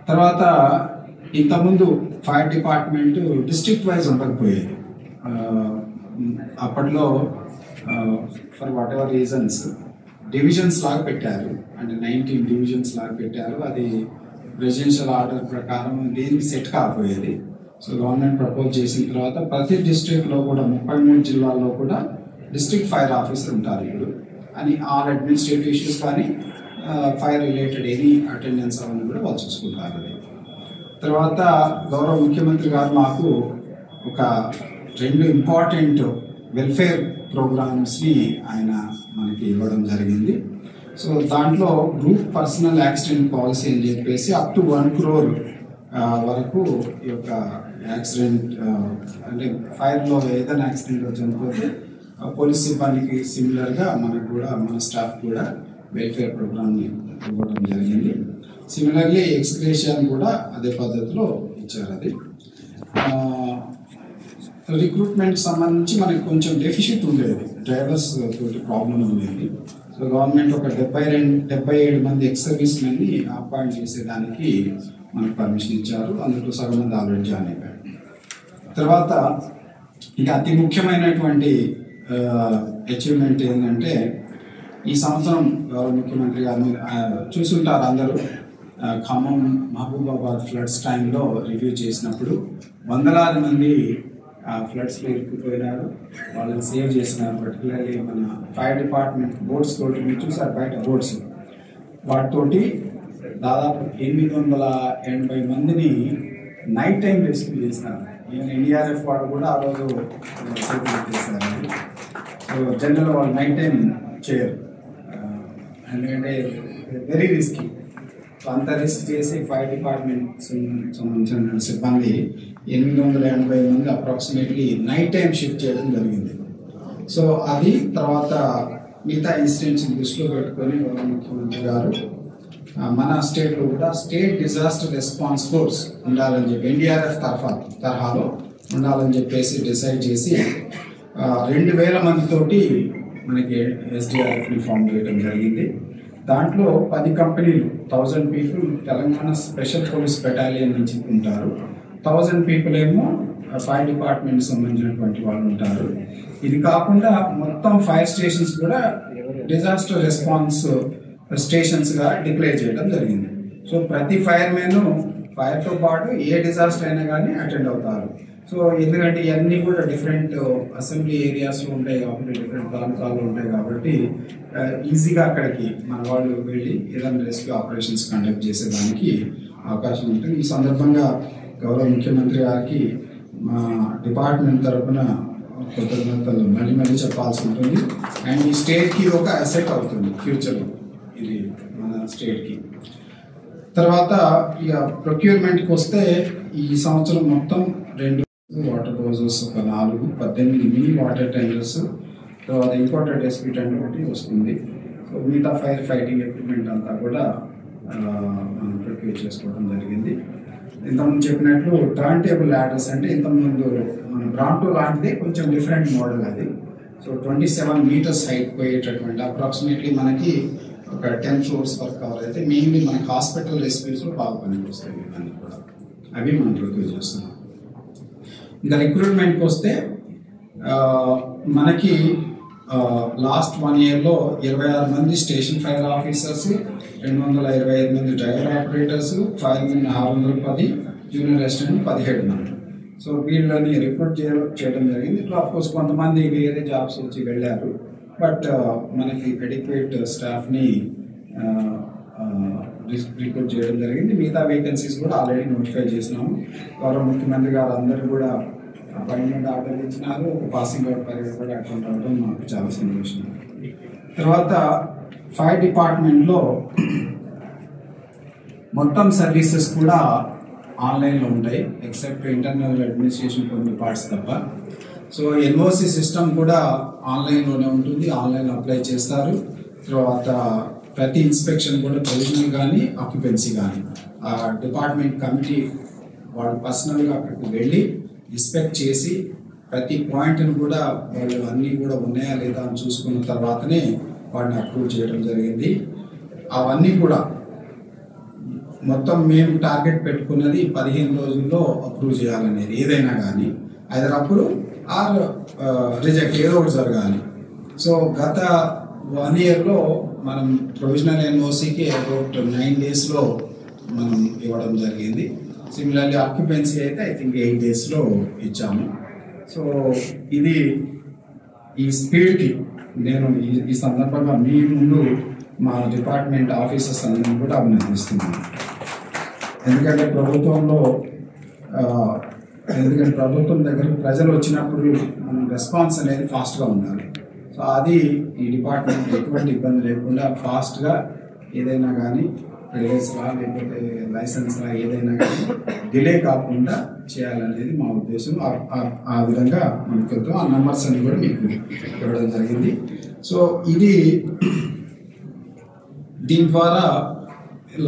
తర్వాత ఇంతకుముందు ఫైర్ డిపార్ట్మెంట్ డిస్ట్రిక్ట్ వైజ్ ఉండకపోయేది. అప్పట్లో for what ever reasons divisions లాగా పెట్టారు, అంటే 19 divisions లాగా పెట్టారు. అది ప్రెసిడెన్షియల్ ఆర్డర్ ప్రకారం దేనికి సెట్ కాకపోయేది. సో గవర్నమెంట్ ప్రపోజ్ చేసిన తర్వాత ప్రతి డిస్ట్రిక్ట్లో కూడా 33 జిల్లాల్లో కూడా డిస్ట్రిక్ట్ ఫైర్ ఆఫీసర్ ఉంటారు ఇప్పుడు అని. ఆల్ అడ్మినిస్ట్రేటివ్ ఇష్యూస్ కానీ ఫైర్ రిలేటెడ్ ఎనీ అటెండెన్స్ అవన్నీ కూడా వాళ్ళు చూసుకుంటారు. తర్వాత గౌరవ ముఖ్యమంత్రి గారు మాకు ఒక 2 ఇంపార్టెంట్ వెల్ఫేర్ ప్రోగ్రామ్స్ని ఆయన మనకి ఇవ్వడం జరిగింది. సో దాంట్లో గ్రూప్ పర్సనల్ యాక్సిడెంట్ పాలసీ అని చెప్పేసి అప్ టు 1 crore వరకు ఈ యొక్క యాక్సిడెంట్ అంటే ఫైర్లో ఏదైనా యాక్సిడెంట్లో చనిపోతే పోలీస్ సిబ్బందికి సిమిలర్గా మనకు కూడా మన స్టాఫ్ కూడా వెల్ఫేర్ ప్రోగ్రామ్ని ఇవ్వడం జరిగింది. సిమిలర్లీ ఎక్స్గ్రేషియన్ కూడా అదే పద్ధతిలో ఇచ్చారు. అది రిక్రూట్మెంట్ సంబంధించి మనకి కొంచెం డెఫిషిట్ ఉండేది, డ్రైవర్స్ తోటి ప్రాబ్లం ఉండేది. సో గవర్నమెంట్ ఒక 77 మంది ఎక్స్ సర్వీస్ మెన్ని అపాయింట్ చేసేదానికి మనకు పర్మిషన్ ఇచ్చారు. అందులో సగం మంది ఆల్రెడీ జాయిన్ అయిపోయారు. తర్వాత ఇక అతి ముఖ్యమైనటువంటి అచీవ్మెంట్ ఏంటంటే ఈ సంవత్సరం గౌరవ ముఖ్యమంత్రి గారు చూసుంటారు అందరూ, ఖమ్మం మహబూబాబాద్ ఫ్లడ్స్ టైంలో రివ్యూ చేసినప్పుడు వందలాది మంది ఫ్లడ్స్లో ఇరుక్కుపోయినారు, వాళ్ళని సేవ్ చేసినారు. పర్టికులర్లీ మన ఫైర్ డిపార్ట్మెంట్ బోట్స్ తోటి మీరు చూసారు బయట బోట్స్, వాటితోటి దాదాపు 880 మందిని నైట్ టైం రెస్క్యూ చేసినారు. ఈవెన్ ఎన్డీఆర్ఎఫ్ వాళ్ళు కూడా ఆ రోజు సేవ్ చేశారు. సో జనరల్ వాళ్ళు నైట్ టైం చేయరు, ఎందుకంటే వెరీ రిస్కీ. సో అంత రిస్క్ చేసి ఫైర్ డిపార్ట్మెంట్ సంబంధించిన సిబ్బంది 880 మంది అప్రాక్సిమేట్లీ నైట్ టైం షిఫ్ట్ చేయడం జరిగింది. సో అది తర్వాత మిగతా ఇన్సిడెంట్స్ దృష్టిలో పెట్టుకొని ముఖ్యమంత్రి గారు మన స్టేట్లో కూడా స్టేట్ డిజాస్టర్ రెస్పాన్స్ ఫోర్స్ ఉండాలని చెప్పి ఎన్డీఆర్ఎఫ్ తరహాలో ఉండాలని చెప్పేసి డిసైడ్ చేసి 2000 మందితోటి మనకి ఎస్డిఆర్ఎఫ్ని ఫామ్ చేయడం జరిగింది. దాంట్లో 10 కంపెనీలు 1000 people Telangana special police battalion నుంచి ఉంటారు, 1000 పీపుల్ ఏమో ఫైర్ డిపార్ట్మెంట్ సంబంధించినటువంటి వాళ్ళు ఉంటారు. ఇది కాకుండా మొత్తం ఫైర్ స్టేషన్స్ కూడా డిజాస్టర్ రెస్పాన్స్ స్టేషన్స్గా డిక్లేర్ చేయడం జరిగింది. సో ప్రతి ఫైర్ మ్యాన్ ఫైర్తో పాటు ఏ డిజాస్టర్ అయినా కానీ అటెండ్ అవుతారు. సో ఎందుకంటే ఇవన్నీ కూడా డిఫరెంట్ అసెంబ్లీ ఏరియాస్లో ఉంటాయి కాబట్టి, డిఫరెంట్ తాలూకాల్లో ఉంటాయి కాబట్టి ఈజీగా అక్కడికి మన వాళ్ళు వెళ్ళి ఏదైనా రెస్క్యూ ఆపరేషన్స్ కండక్ట్ చేసేదానికి అవకాశం ఉంటుంది. ఈ సందర్భంగా గౌరవ ముఖ్యమంత్రి గారికి మా డిపార్ట్మెంట్ తరఫున కృతజ్ఞతలు మళ్ళీ చెప్పాల్సి ఉంటుంది. అండ్ ఈ స్టేట్కి ఒక అసెట్ అవుతుంది ఫ్యూచర్లో ఇది మన స్టేట్కి. తర్వాత ఇక ప్రొక్యూర్మెంట్కి వస్తే ఈ సంవత్సరం మొత్తం 2 వాటర్ హౌజెస్, ఒక 4, 18 మినీ వాటర్ ట్యాంకర్స్, తర్వాత ఇంపార్టెంట్ ఎస్పీ టెండర్ ఒకటి వస్తుంది. సో మిగతా ఫైర్ ఫైటింగ్ ఎక్విప్మెంట్ అంతా కూడా మనం ప్రొక్యూర్ చేసుకోవడం జరిగింది. ఇంతకుముందు చెప్పినట్లు టర్న్ టేబుల్ ల్యాడర్స్ అంటే ఇంతకుముందు మన బ్రాంటో లాంటిది కొంచెం డిఫరెంట్ మోడల్ అది. సో 27 మీటర్స్ హైట్ పోయేటటువంటి అప్రాక్సిమేట్లీ మనకి ఒక 10 ఫ్లోర్స్ వరకు కవర్ అయితే మెయిన్లీ మనకి హాస్పిటల్ రెస్క్యూస్లో బాగా పనికి వస్తాయి. ఇవన్నీ కూడా అవి మనం ప్రొక్యూర్ చేస్తున్నాం. ఇంకా రిక్రూట్మెంట్కి వస్తే మనకి లాస్ట్ 1 ఇయర్లో 26 మంది స్టేషన్ ఫైర్ ఆఫీసర్స్, 225 మంది driver operators, firemen 610, junior assistant 17 మంది. సో వీళ్ళని రిక్రూట్ చేయడం జరిగింది. ఆఫ్కోర్స్ కొంతమంది వేరే జాబ్స్ వచ్చి వెళ్ళారు, బట్ మనకి అడిక్వేట్ స్టాఫ్ని రిక్రూట్ చేయడం జరిగింది. మిగతా వేకెన్సీస్ కూడా ఆల్రెడీ నోటిఫై చేసినాము. గౌరవ ముఖ్యమంత్రి గారు అందరూ కూడా అపాయింట్మెంట్ ఆర్డర్ ఇచ్చినారు. ఒక పాసింగ్ అవుట్ పీరియడ్ కూడా అకౌంట్ అవ్వడం మాకు చాలా సంతోషం. తర్వాత ఫైర్ డిపార్ట్మెంట్లో మొత్తం సర్వీసెస్ కూడా ఆన్లైన్లో ఉంటాయి, ఎక్సెప్ట్ ఇంటర్నల్ అడ్మినిస్ట్రేషన్ కొన్ని పార్ట్స్ తప్ప. సో ఎన్ఓసి సిస్టమ్ కూడా ఆన్లైన్లోనే ఉంటుంది, ఆన్లైన్లో అప్లై చేస్తారు. తర్వాత ప్రతి ఇన్స్పెక్షన్ కూడా ప్రొవిజనల్ కానీ ఆక్యుపెన్సీ కానీ ఆ డిపార్ట్మెంట్ కమిటీ వాళ్ళు పర్సనల్గా అక్కడికి వెళ్ళి ఇన్స్పెక్ట్ చేసి ప్రతి పాయింట్ని కూడా వాళ్ళు అన్నీ కూడా ఉన్నాయా లేదా అని చూసుకున్న తర్వాతనే వాడిని అప్రూవ్ చేయడం జరిగింది. అవన్నీ కూడా మొత్తం మేము టార్గెట్ పెట్టుకున్నది 15 రోజుల్లో అప్రూవ్ చేయాలనేది, ఏదైనా కానీ ఐదర్ అప్రూవ్ ఆర్ రిజెక్ట్ ఏదో ఒకటి జరగాలి. సో గత 1 ఇయర్లో మనం ప్రొవిజనల్ ఎన్ఓసికి అబౌట్ 9 డేస్లో మనం ఇవ్వడం జరిగింది. సిమిలర్లీ ఆక్యుపెన్సీ అయితే ఐ థింక్ 8 డేస్లో ఇచ్చాము. సో ఇది ఈ స్పీడ్కి నేను ఈ సందర్భంగా మీ ముందు మా డిపార్ట్మెంట్ ఆఫీసర్స్ అందరినీ కూడా అభినందిస్తున్నాను. ఎందుకంటే ప్రభుత్వం దగ్గర ప్రజలు వచ్చినప్పుడు మనం రెస్పాన్స్ అనేది ఫాస్ట్గా ఉండాలి. సో అది ఈ డిపార్ట్మెంట్ ఎటువంటి ఇబ్బంది లేకుండా ఫాస్ట్గా ఏదైనా కానీ ప్రైవేస్ రా లేకపోతే లైసెన్స్ రా ఏదైనా కానీ డిలే కాకుండా చేయాలనేది మా ఉద్దేశం. ఆ విధంగా మనకు వెళ్తాం. ఆ నెంబర్స్ అన్ని కూడా మీకు ఇవ్వడం జరిగింది. సో ఇది దీని ద్వారా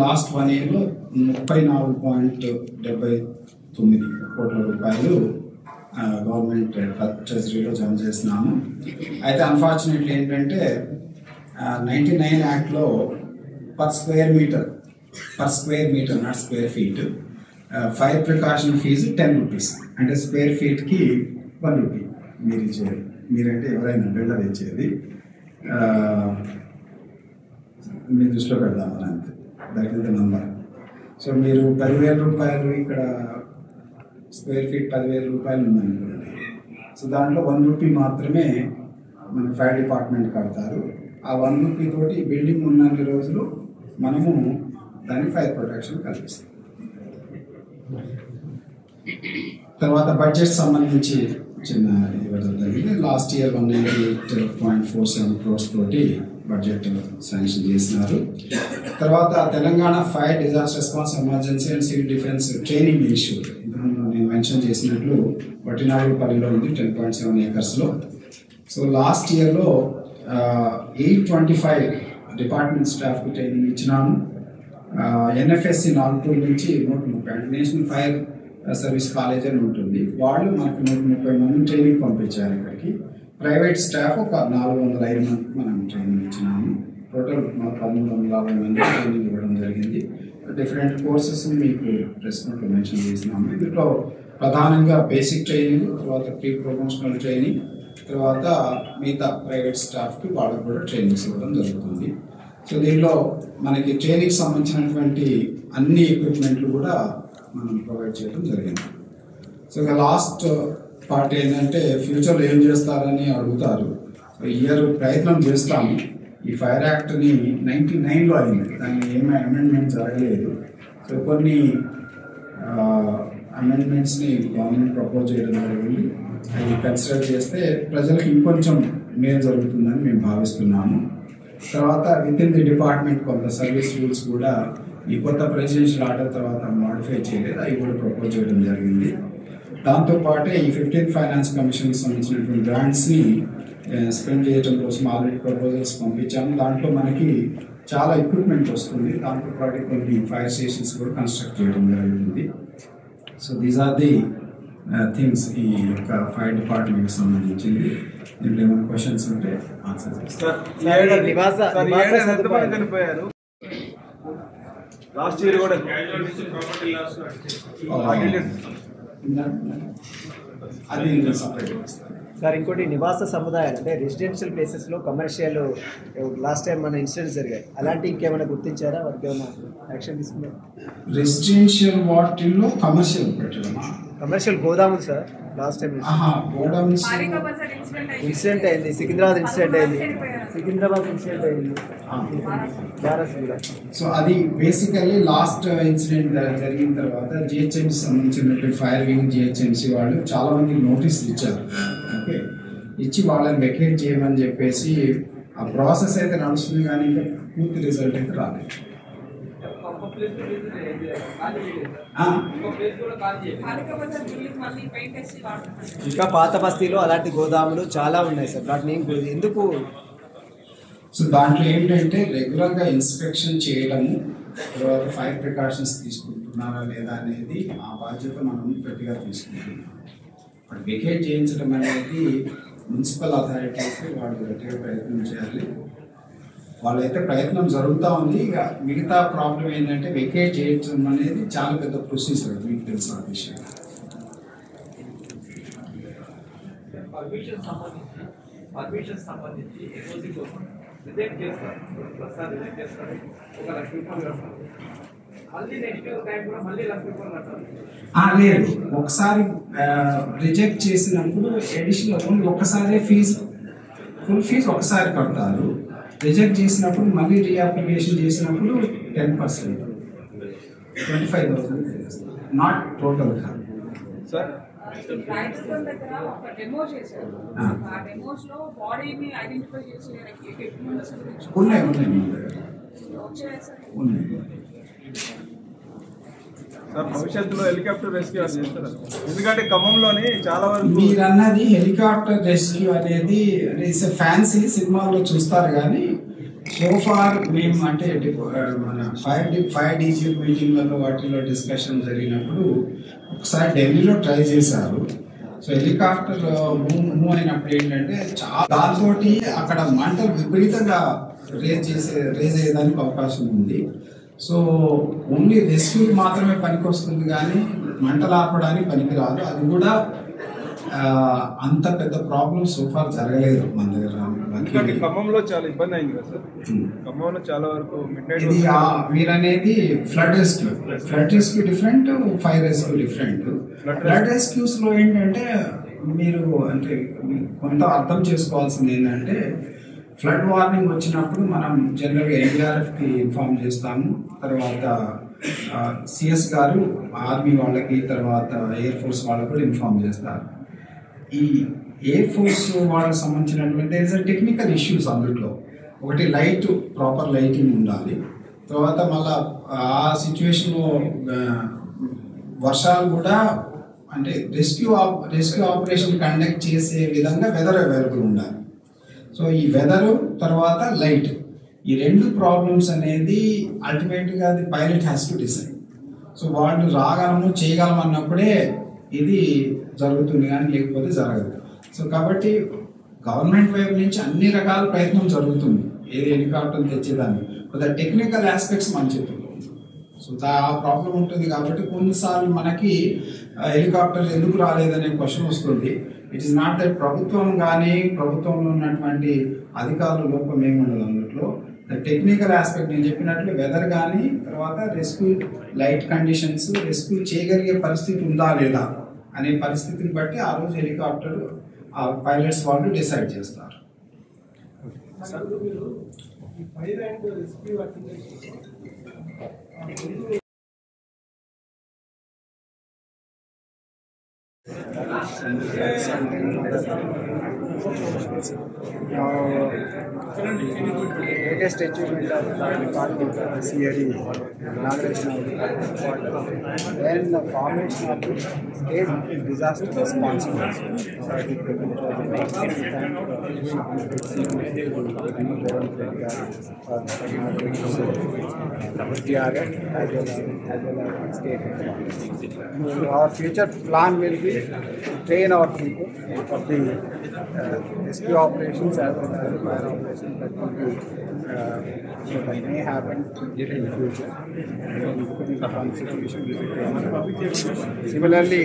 లాస్ట్ 1 yearలో 34.79 కోట్ల రూపాయలు గవర్నమెంట్ ట్రెజరీలో జమ చేసినాము. అయితే అన్ఫార్చునేట్లీ ఏంటంటే 99 యాక్ట్లో per square meter not square feet fire precaution fees 10 rupees. అంటే స్క్వేర్ ఫీట్కి 1 రూపీ మీరు ఇచ్చేది, మీరంటే ఎవరైనా బిల్డర్ ఇచ్చేది. మీ దృష్టిలో పెడదామని అంతే. That is the number. So మీరు 10,000 రూపాయలు ఇక్కడ స్క్వేర్ ఫీట్ 10,000 రూపాయలు ఉందనుకోండి. సో దాంట్లో 1 రూపీ మాత్రమే మన ఫైర్ డిపార్ట్మెంట్ కడతారు. ఆ 1 రూపీ తోటి బిల్డింగ్ ఉన్నన్ని రోజులు మనము దాని ఫైర్ ప్రొటెక్షన్ కల్పిస్తాం. తర్వాత బడ్జెట్ సంబంధించి చిన్న ఇవ్వడం జరిగింది. లాస్ట్ ఇయర్ 198.47 crores తోటి బడ్జెట్ శాంక్షన్ చేసినారు. తర్వాత Telangana fire disaster response emergency and civil defence training institute నేను మెన్షన్ చేసినట్లు వట్టినాగులపల్లిలో ఉంది 10.7 acresలో. సో లాస్ట్ ఇయర్లో 825 డిపార్ట్మెంట్ స్టాఫ్కి ట్రైనింగ్ ఇచ్చినాము. ఎన్ఎఫ్ఎస్సి నాగ్పూర్ నుంచి 130 నేషనల్ ఫైర్ సర్వీస్ కాలేజ్ అని ఉంటుంది, వాళ్ళు మనకు 130 మంది ట్రైనింగ్ పంపించారు ఇక్కడికి. ప్రైవేట్ స్టాఫ్ ఒక 405 మందికి మనం ట్రైనింగ్ ఇచ్చినాము. టోటల్ 1350 మంది ట్రైనింగ్ ఇవ్వడం జరిగింది. డిఫరెంట్ కోర్సెస్ మీకు ప్రెస్ నోట్లో మెన్షన్ చేసినాము. ఇందులో ప్రధానంగా బేసిక్ ట్రైనింగ్, తర్వాత ప్రీ ప్రమోషనల్ ట్రైనింగ్, తర్వాత మిగతా ప్రైవేట్ స్టాఫ్కి వాళ్ళకు కూడా ట్రైనింగ్స్ ఇవ్వడం జరుగుతుంది. సో దీనిలో మనకి ట్రైనింగ్ సంబంధించినటువంటి అన్ని ఎక్విప్మెంట్లు కూడా మనం ప్రొవైడ్ చేయడం జరిగింది. సో ఇక లాస్ట్ పార్ట్ ఏంటంటే ఫ్యూచర్లో ఏం చేస్తారని అడుగుతారు. సో ఇయర్ ప్రయత్నం చేస్తాము. ఈ ఫైర్ యాక్ట్ని 99లో అయింది, దాన్ని ఏమీ అమెండ్మెంట్ జరగలేదు. సో కొన్ని అమెండ్మెంట్స్ని గవర్నమెంట్ ప్రపోజ్ చేయడం జరిగింది. అవి కన్సిడర్ చేస్తే ప్రజలకు ఇంకొంచెం మేలు జరుగుతుందని మేము భావిస్తున్నాము. తర్వాత విత్ ఇన్ ది డిపార్ట్మెంట్ కొంత సర్వీస్ రూల్స్ కూడా ఈ కొత్త ప్రెసిడెన్షియల్ ఆర్డర్ తర్వాత మాడిఫై చేయలేదు, అవి కూడా ప్రపోజ్ చేయడం జరిగింది. దాంతోపాటే ఈ 15th ఫైనాన్స్ కమిషన్కి సంబంధించినటువంటి గ్రాంట్స్ని స్పెండ్ చేయడం కోసం ఆల్రెడీ ప్రపోజల్స్ పంపించాము. దాంట్లో మనకి చాలా ఎక్విప్మెంట్ వస్తుంది. దాంతోపాటు కొన్ని ఫైర్ స్టేషన్స్ కూడా కన్స్ట్రక్ట్ చేయడం జరుగుతుంది. So these are the things ఈ యొక్క ఫైర్ డిపార్ట్మెంట్కి సంబంధించింది. దీంట్లో ఏమైనా క్వశ్చన్స్ ఉంటే ఆన్సర్ చేస్తాను. లాస్ట్ ఇయర్ కూడా అది సపరేట్ చేస్తాను. సార్ ఇంకోటి నివాస సముదాయాలు అంటే రెసిడెన్షియల్ ప్లేసెస్లో కమర్షియల్ లాస్ట్ టైం మన ఇన్సిడెంట్స్ జరిగాయి, అలాంటి ఇంకేమైనా గుర్తించారా? వారికి ఏమైనా యాక్షన్ తీసుకున్నారు? రెసిడెన్షియల్ వాటిల్లో కమర్షియల్ పెట్టడమా? కమర్షియల్ గోదాములు sir last time godowns incident అయింది, సికింద్రాబాద్ ఇన్సిడెంట్ అయింది, బ్యారస్ కూడా. సో అది బేసికల్లీ లాస్ట్ ఇన్సిడెంట్ జరిగిన తర్వాత జిహెచ్ఎంసీ సంబంధించినటువంటి ఫైర్ వింగ్ జిహెచ్ఎంసీ వాళ్ళు చాలా మందికి నోటీసులు ఇచ్చారు. ఓకే, ఇచ్చి వాళ్ళని వెకేట్ చేయమని చెప్పేసి ఆ ప్రాసెస్ అయితే నడుస్తుంది, కానీ ఇంకా పూర్తి రిజల్ట్ అయితే రాలేదు. ఇంకా పాత బస్తీలో అలాంటి గోదాములు చాలా ఉన్నాయి సార్, వాటిని ఎందుకు? సో దాంట్లో ఏంటంటే రెగ్యులర్గా ఇన్స్పెక్షన్ చేయడము, తర్వాత ఫైర్ ప్రికాషన్స్ తీసుకుంటున్నారా లేదా అనేది ఆ బాధ్యత మనం గట్టిగా తీసుకుంటున్నాం. బట్ వెకేట్ చేయించడం అనేది మున్సిపల్ అథారిటీస్కి వాళ్ళు గట్టిగా ప్రయత్నం చేయాలి. వాళ్ళైతే ప్రయత్నం జరుగుతూ ఉంది. ఇక మిగతా ప్రాబ్లం ఏంటంటే వెకేట్ చేయడం అనేది చాలా పెద్ద ప్రొసీజర్, మీకు తెలుసు ఆ విషయం. పర్మిషన్ సంబంధించి ఎన్ఓసి కోసం రిజెక్ట్ చేస్తారు, ప్రస్తుతం రిజెక్ట్ చేస్తారు, 1 లక్ష రూపాయలు కడతారు. మళ్ళీ నెక్స్ట్ టైం కూడా మళ్ళీ 1 లక్ష రూపాయలు కట్టాలి. లేదు, ఒకసారి రిజెక్ట్ చేసినప్పుడు అడిషనల్ ఓన్లీ ఒక్కసారి ఫీజు, ఫుల్ ఫీజు ఒకసారి కడతారు. రిజెక్ట్ చేసినప్పుడు మళ్ళీ రీఅప్లికేషన్ చేసినప్పుడు 10%, 25,000 నాట్ టోటల్ కాదు సార్. రాయచూరు దగ్గర ఒక డెమో చేశారు. ఆ డెమోస్ లో బాడీని ఐడెంటిఫై చేసే ఎక్విప్మెంట్స్ ఉన్నాయి వచ్చాయి సార్. సార్ భవిష్యత్తులో హెలికాప్టర్ రెస్క్యూ అది చేస్తారా? ఎందుకంటే ఖమ్మంలోని చాలా వరకు మీరు అన్నది హెలికాప్టర్ రెస్క్యూ అనేది ఫ్యాన్సీ సినిమాల్లో చూస్తారు కానీ సోఫార్ మేము అంటే మన ఫైర్ డీజీ మీటింగ్లలో వాటిలో డిస్కషన్ జరిగినప్పుడు ఒకసారి ఢిల్లీలో ట్రై చేశారు. సో హెలికాప్టర్ మూవ్ అయినప్పుడు ఏంటంటే దాంతో అక్కడ మంటలు విపరీతంగా రేజ్ అయ్యేదానికి అవకాశం ఉంది. సో ఓన్లీ రెస్క్యూకి మాత్రమే పనికి వస్తుంది కానీ మంటలు ఆపడానికి పనికిరాదు. అది కూడా అంత పెద్ద ప్రాబ్లమ్ సోఫార్ జరగలేదు మన దగ్గర. ఎందుకంటే ఖమ్మంలో చాలా ఇబ్బంది అయింది కదా సార్. ఖమ్మంలో చాలా వరకు ఇది మీరనేది flood rescue different, fire rescue different. Flood rescues లో ఏంటంటే మీరు అంటే కొంత అర్థం చేసుకోవాల్సింది ఏంటంటే ఫ్లడ్ వార్నింగ్ వచ్చినప్పుడు మనం జనరల్గా ఎన్డీఆర్ఎఫ్కి ఇన్ఫార్మ్ చేస్తాము. తర్వాత సిఎస్ గారు ఆర్మీ వాళ్ళకి, తర్వాత ఎయిర్ ఫోర్స్ వాళ్ళకి కూడా ఇన్ఫార్మ్ చేస్తారు. ఈ ఎయిర్ ఫోర్స్ వాళ్ళకి సంబంధించినటువంటి టెక్నికల్ ఇష్యూస్ అందులో ఒకటి లైట్, ప్రాపర్ లైటింగ్ ఉండాలి. తర్వాత మళ్ళా ఆ సిచ్యువేషన్లో వర్షాలు కూడా అంటే రెస్క్యూ ఆపరేషన్ కండక్ట్ చేసే విధంగా వెదర్ అవైలబుల్ ఉండాలి. సో ఈ వెదరు తర్వాత లైట్, ఈ రెండు ప్రాబ్లమ్స్ అనేది అల్టిమేట్గా అది pilot has to decide. So వాళ్ళు రాగలము చేయగలం అన్నప్పుడే ఇది జరుగుతుంది, కానీ లేకపోతే జరగదు. సో కాబట్టి గవర్నమెంట్ వైపు నుంచి అన్ని రకాల ప్రయత్నం జరుగుతుంది ఏది హెలికాప్టర్ తెచ్చేదాన్ని. కొద్దిగా టెక్నికల్ ఆస్పెక్ట్స్ మన చేతుల్లో ఉంది. సో ఆ ప్రాబ్లం ఉంటుంది కాబట్టి కొన్నిసార్లు మనకి హెలికాప్టర్ ఎందుకు రాలేదనే క్వశ్చన్ వస్తుంది. ఇట్ ఈస్ నాట్ దట్ ప్రభుత్వం కానీ ప్రభుత్వంలో ఉన్నటువంటి అధికారుల లోపం ఏముండదు అందులో. ద టెక్నికల్ ఆస్పెక్ట్ నేను చెప్పినట్లు వెదర్ కానీ, తర్వాత రెస్క్యూ లైట్ కండిషన్స్, రెస్క్యూ చేయగలిగే పరిస్థితి ఉందా లేదా అనే పరిస్థితిని బట్టి ఆ రోజు హెలికాప్టర్ ఆ పైలట్స్ వాళ్ళు డిసైడ్ చేస్తారు. Latest achievement of the department of the CAD inauguration of then the formation of the state disaster response force. Our future plan will be train our people for the rescue operations as well as the fire operations that will be that may happen in the future. Including the constitution will be trained. Similarly,